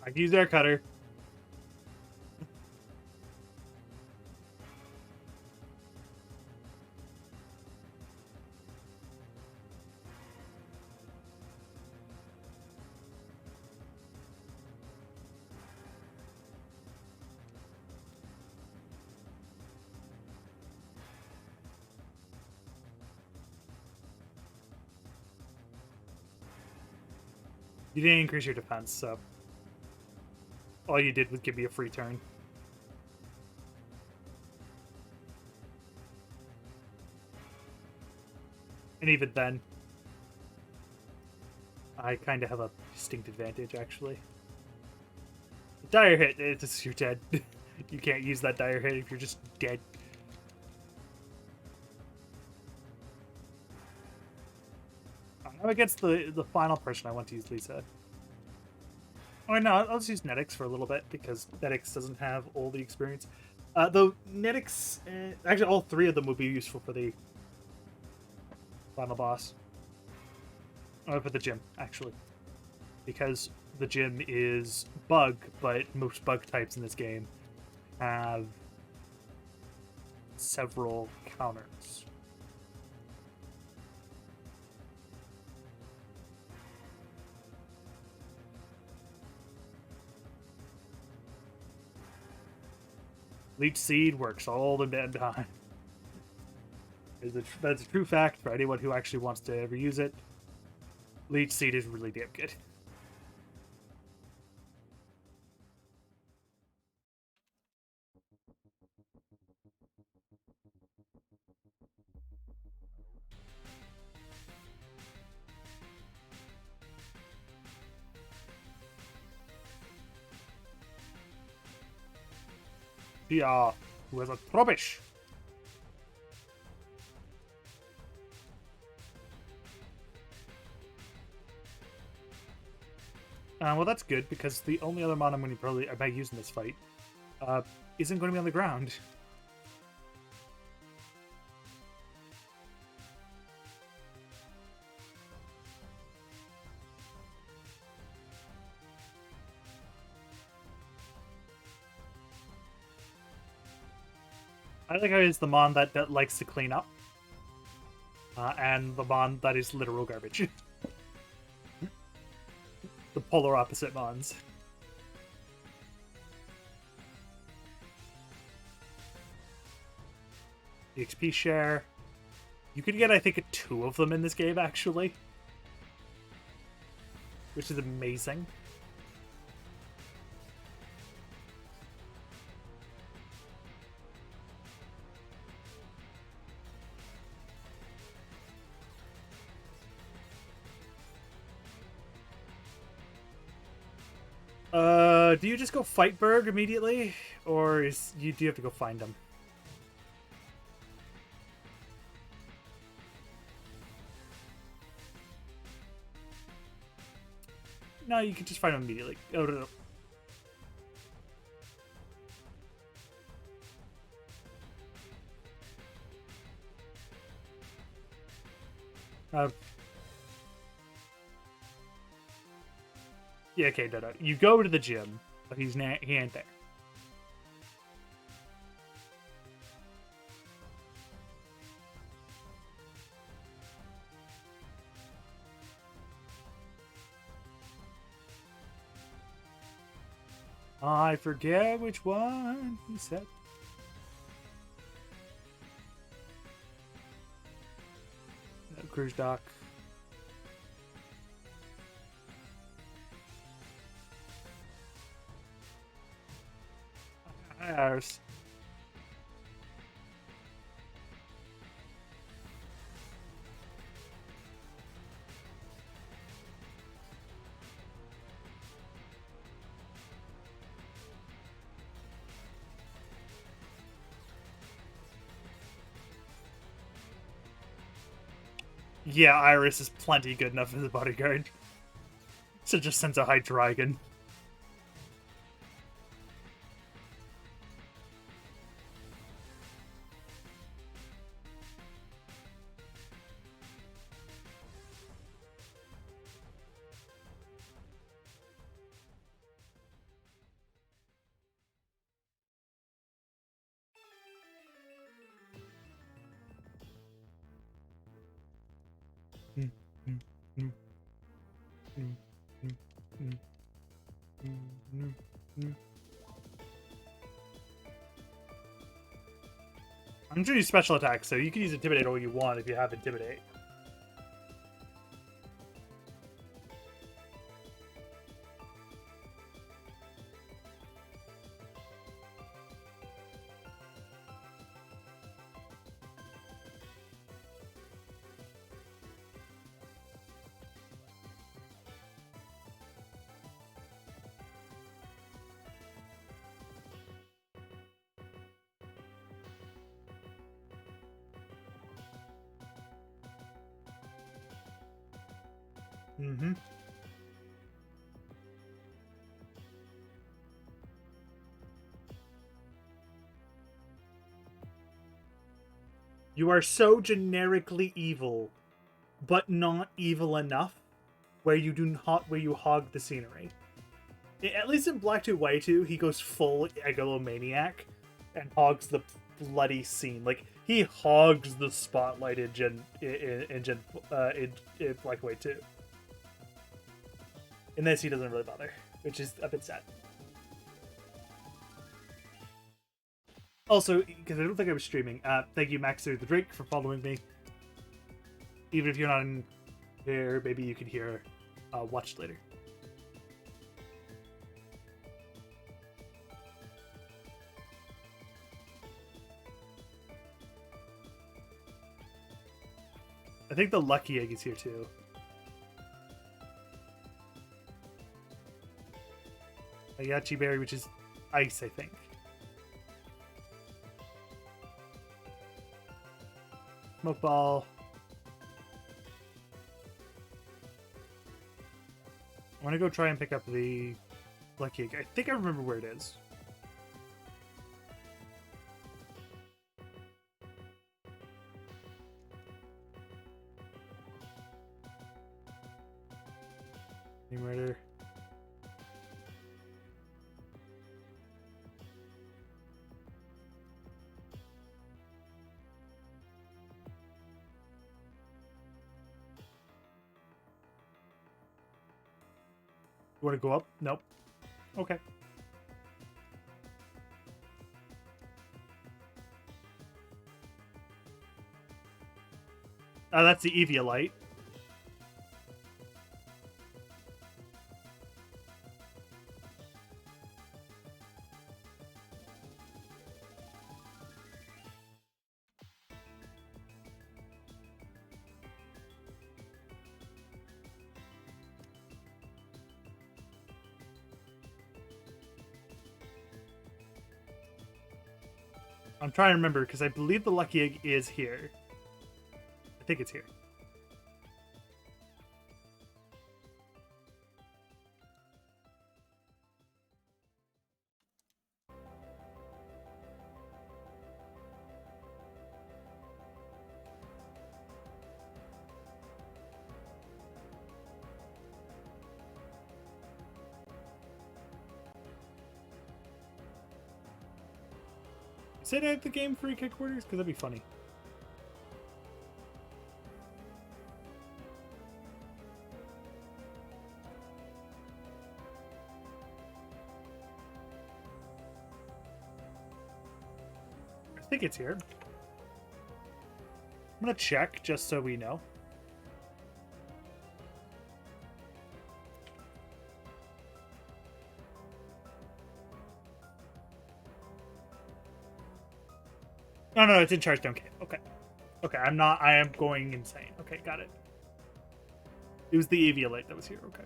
[SPEAKER 1] I can use Air Cutter. You didn't increase your defense, so all you did was give me a free turn. And even then, I kind of have a distinct advantage, actually. Dire hit, it's you're dead. You can't use that dire hit if you're just dead. Now against the final person, I want to use Lisa. Oh, no, I'll just use Netix for a little bit, because Netix doesn't have all the experience. Though Netix, actually all three of them would be useful for the final boss. Oh, for the gym, actually. Because the gym is bug, but most bug types in this game have several counters. Leech Seed works all the damn time. That's a true fact for anyone who actually wants to ever use it. Leech Seed is really damn good. Yeah, who has a Trubbish? Well, that's good, because the only other mon I'm going to I might use in this fight isn't going to be on the ground. I think I use the mon that likes to clean up, and the mon that is literal garbage. The polar opposite mons. The XP share. You could get, I think, 2 of them in this game, actually. Which is amazing. Do you just go fight Berg immediately? Or do you have to go find him? No, you can just find him immediately. Oh, no, no. Yeah, okay, no. You go to the gym, but he ain't there. I forget which one he said. No, cruise dock. Ours. Yeah, Iris is plenty good enough as a bodyguard. So just sends a high dragon. I'm going to use special attack, so you can use Intimidate all you want if you have Intimidate. Mm-hmm. You are so generically evil, but not evil enough where you do not where you hog the scenery. At least in Black 2 White 2, he goes full egomaniac and hogs the bloody scene. Like he hogs the spotlight in Black and White 2. In this, he doesn't really bother, which is a bit sad. Also, because I don't think I was streaming, thank you, Max the Drake, for following me. Even if you're not in here, maybe you could hear watch later. I think the Lucky Egg is here too. A Yachi Berry, which is ice, I think. Smoke Ball. I want to go try and pick up the Lucky Egg. I think I remember where it is. Murder. You want to go up? Nope. Okay. That's the Eviolite. I'm trying to remember because I believe the Lucky Egg is here. I think it's here. Say that at the Game Freak headquarters? Because that'd be funny. I think it's here. I'm gonna check just so we know. No, it's in Chargedown Cave. Okay. Okay, I am going insane. Okay, got it. It was the Eviolite that was here. Okay.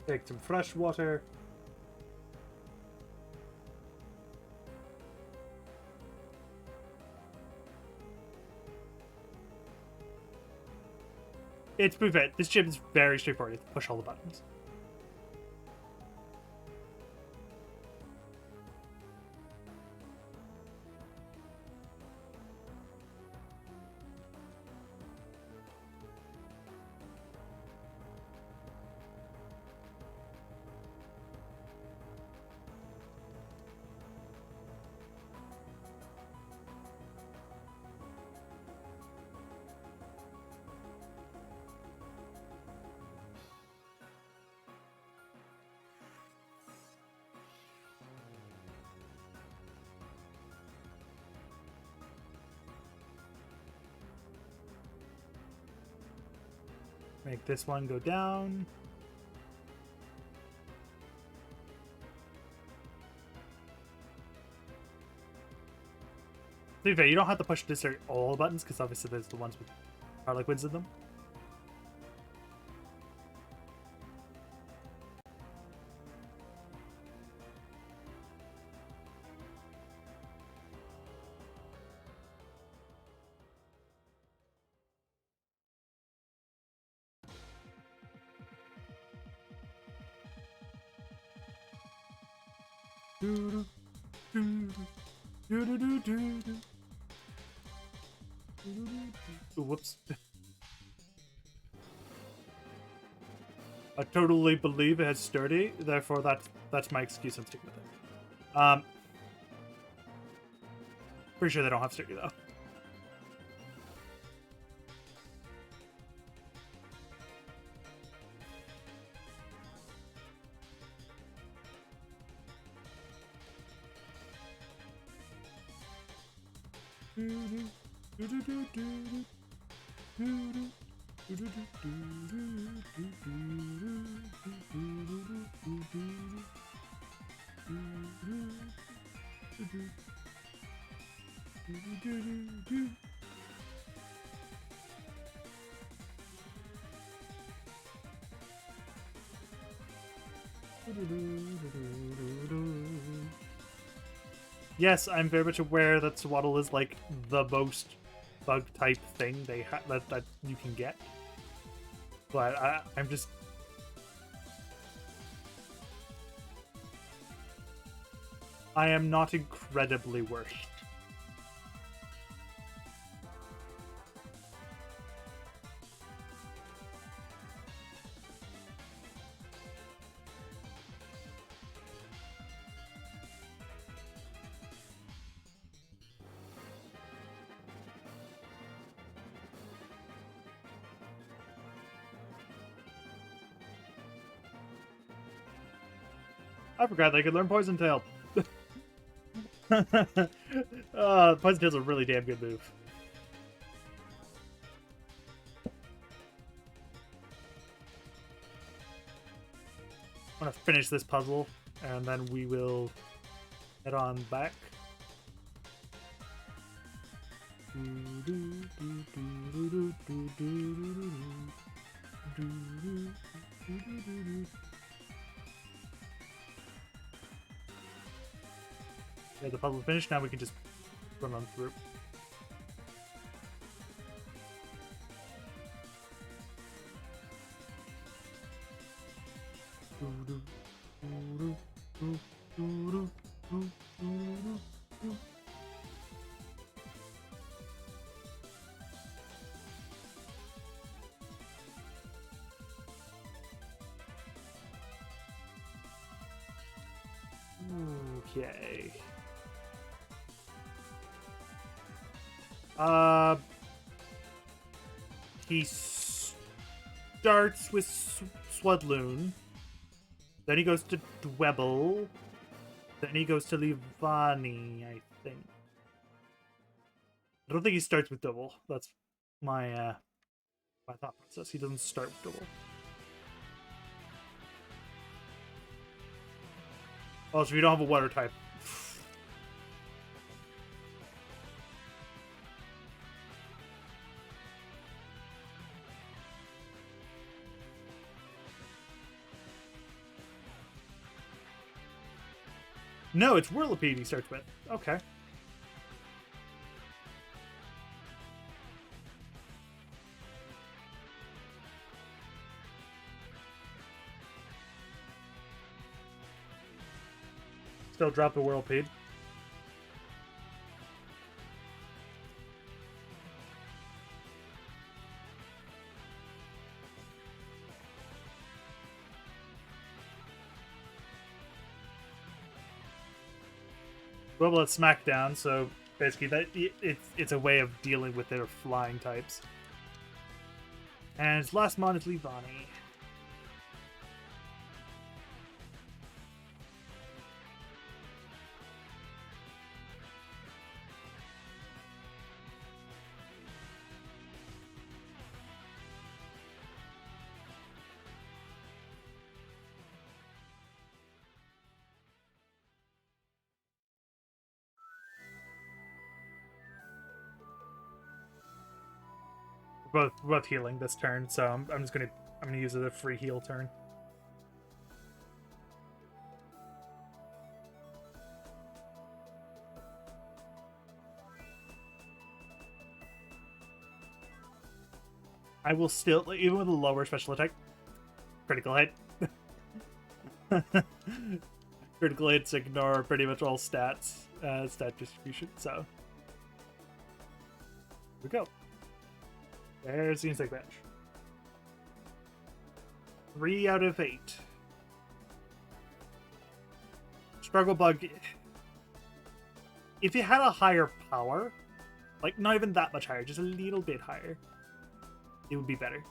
[SPEAKER 1] Take some fresh water. It's Buffet. This gym is very straightforward. It's push all the buttons. Make this one go down. To be fair, you don't have to push this or all the buttons because obviously there's the ones with Harlequins in them. Ooh, whoops. I totally believe it has sturdy, therefore that's my excuse. I'm sticking with it. Pretty sure they don't have sturdy though. Yes, I'm very much aware that Swaddle is like the most bug type thing that you can get, but I'm just I am not incredibly worse. I forgot they could learn Poison Tail. Poison Tail's a really damn good move. I'm gonna finish this puzzle, and then we will head on back. Yeah, the puzzle finished. Now we can just run on through. Okay. He starts with Swadloon. Then he goes to Dwebble. Then he goes to Livani, I think. I don't think he starts with Double. That's my my thought process. He doesn't start with Double. Oh, so you don't have a water type. No, it's Whirlipede he starts with. Okay. Still drop the Whirlipede. Well, it's Smackdown, so basically that it's a way of dealing with their flying types. And his last mon is Livani. we're both healing this turn, so I'm gonna use it a free heal turn. I will still, even with a lower special attack, critical hit. Critical hits ignore pretty much all stats, stat distribution. So here we go. There's the insect badge. 3 out of 8. Struggle bug. If you had a higher power, like not even that much higher, just a little bit higher, it would be better.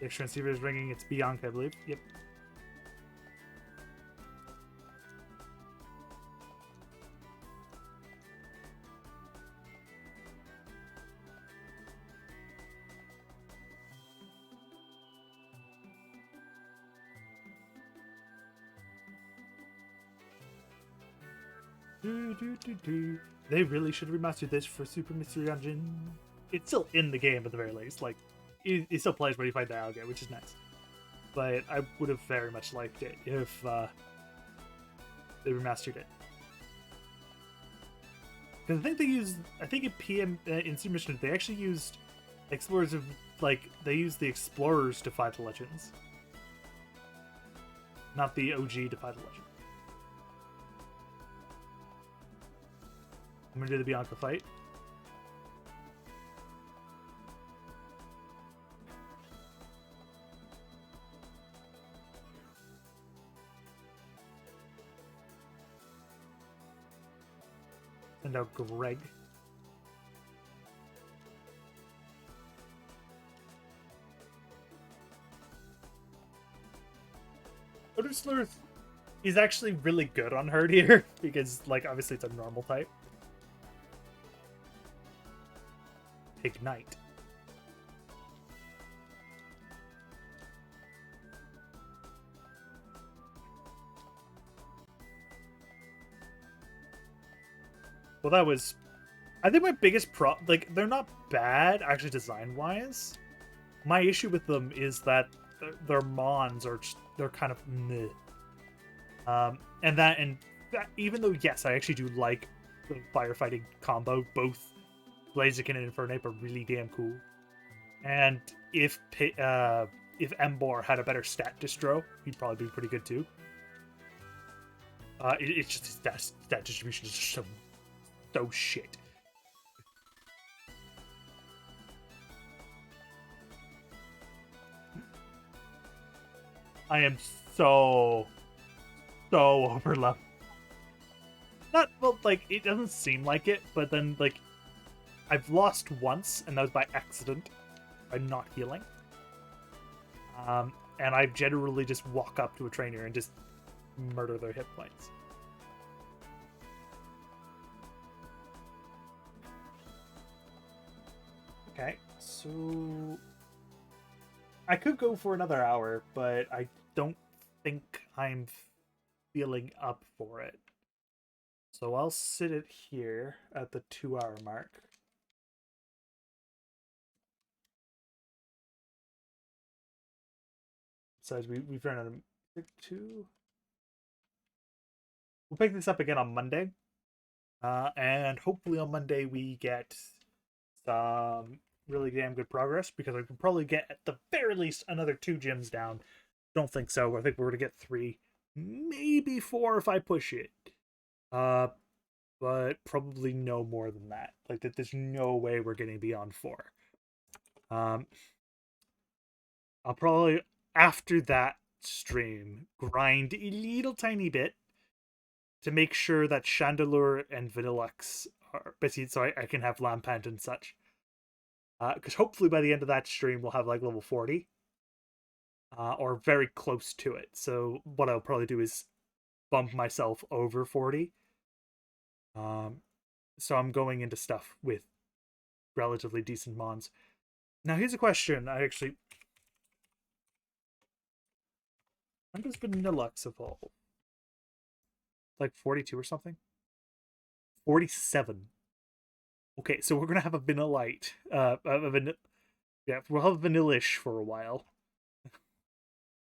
[SPEAKER 1] The transceiver is ringing. It's Bianca, I believe. Yep. They really should remaster this for Super Mystery Dungeon. It's still in the game at the very least. Like, it still plays when you fight the alligator, which is nice. But I would have very much liked it if they remastered it. Because I think in PM in Super Mission they actually used explorers of they used the explorers to fight the legends, not the OG to fight the legend. I'm gonna do the Bianca fight. And now Greg. Odor Slurth is actually really good on Herd here because, obviously it's a normal type. Ignite. Well, that was... I think my biggest they're not bad, actually, design-wise. My issue with them is that their mons are just... They're kind of meh. And that, even though, yes, I actually do like the firefighting combo, both Blaziken and Infernape are really damn cool. And if Embor had a better stat distro, he'd probably be pretty good too. It's just that stat distribution is just so shit. I am so overleveled. Not well, it doesn't seem like it, but then I've lost once, and that was by accident, by not healing. And I generally just walk up to a trainer and just murder their hit points. Okay, so I could go for another hour, but I don't think I'm feeling up for it. So I'll sit it here at the 2-hour mark. Besides, we've run out of 2. We'll pick this up again on Monday. And hopefully on Monday we get some really damn good progress, because I can probably get at the very least another 2 gyms down. Don't think so. I think we're gonna get 3, maybe 4 if I push it. But probably no more than that. There's no way we're getting beyond 4. I'll probably, after that stream, grind a little tiny bit to make sure that Chandelure and Vanillux are basically, so I can have Lampant and such. Because hopefully by the end of that stream we'll have level 40. Or very close to it. So what I'll probably do is bump myself over 40. So I'm going into stuff with relatively decent mons. Now here's a question. When does Vanillux evolve? 42 or something? 47. Okay, so we're gonna have a vanilla light. Yeah, we'll have vanillish for a while.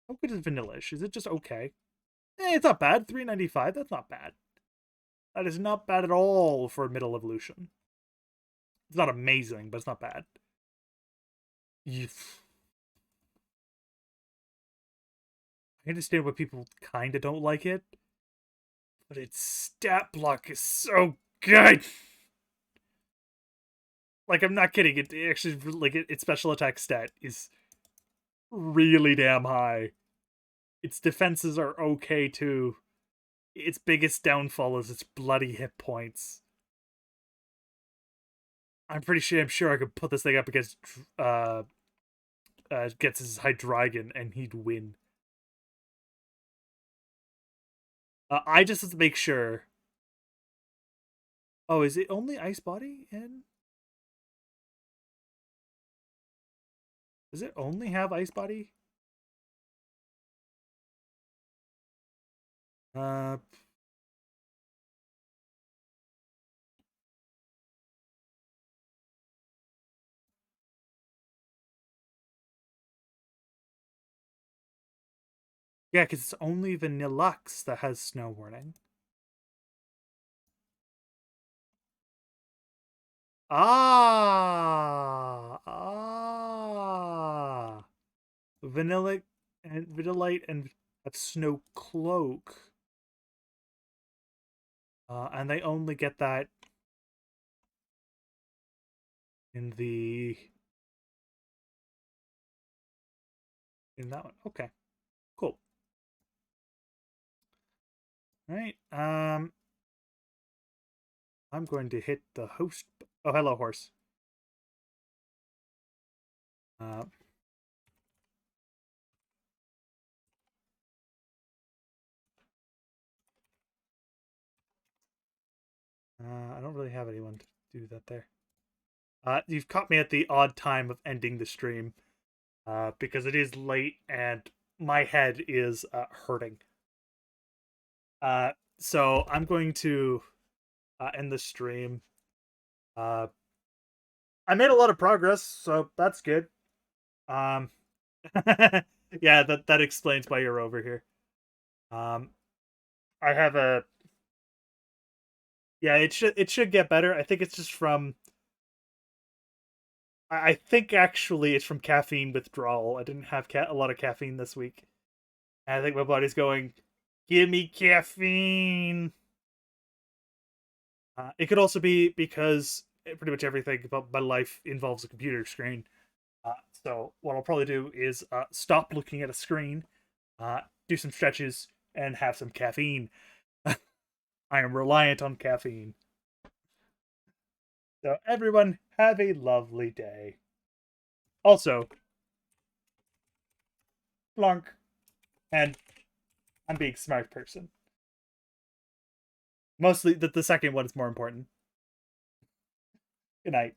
[SPEAKER 1] How good is vanillish? Is it just okay? It's not bad. 395. That's not bad. That is not bad at all for a middle evolution. It's not amazing, but it's not bad. I understand why people kind of don't like it, but its stat block is so good. Like, I'm not kidding. It actually, like, its special attack stat is really damn high. Its defenses are okay too. Its biggest downfall is its bloody hit points. I'm sure I could put this thing up against gets his Hydreigon and he'd win. I just have to make sure. Oh, is it only Ice Body in? Does it only have Ice Body? Uh, yeah, because it's only Vanillux that has Snow Warning. Ah. Vanillite and have Snow Cloak. And they only get that in that one. Okay. Cool. All right. I'm going to hit the host. Oh, hello, horse. Uh, I don't really have anyone to do that there. You've caught me at the odd time of ending the stream, because it is late and my head is hurting. So I'm going to end the stream. I made a lot of progress, so that's good. Yeah, that explains why you're over here. I have a yeah. It should get better. I think it's just from. I think actually it's from caffeine withdrawal. I didn't have a lot of caffeine this week. And I think my body's going, give me caffeine. It could also be because pretty much everything about my life involves a computer screen. So what I'll probably do is stop looking at a screen, do some stretches, and have some caffeine. I am reliant on caffeine. So everyone, have a lovely day. Also, Blanc, and I'm being a smart person. Mostly the second one is more important. Good night.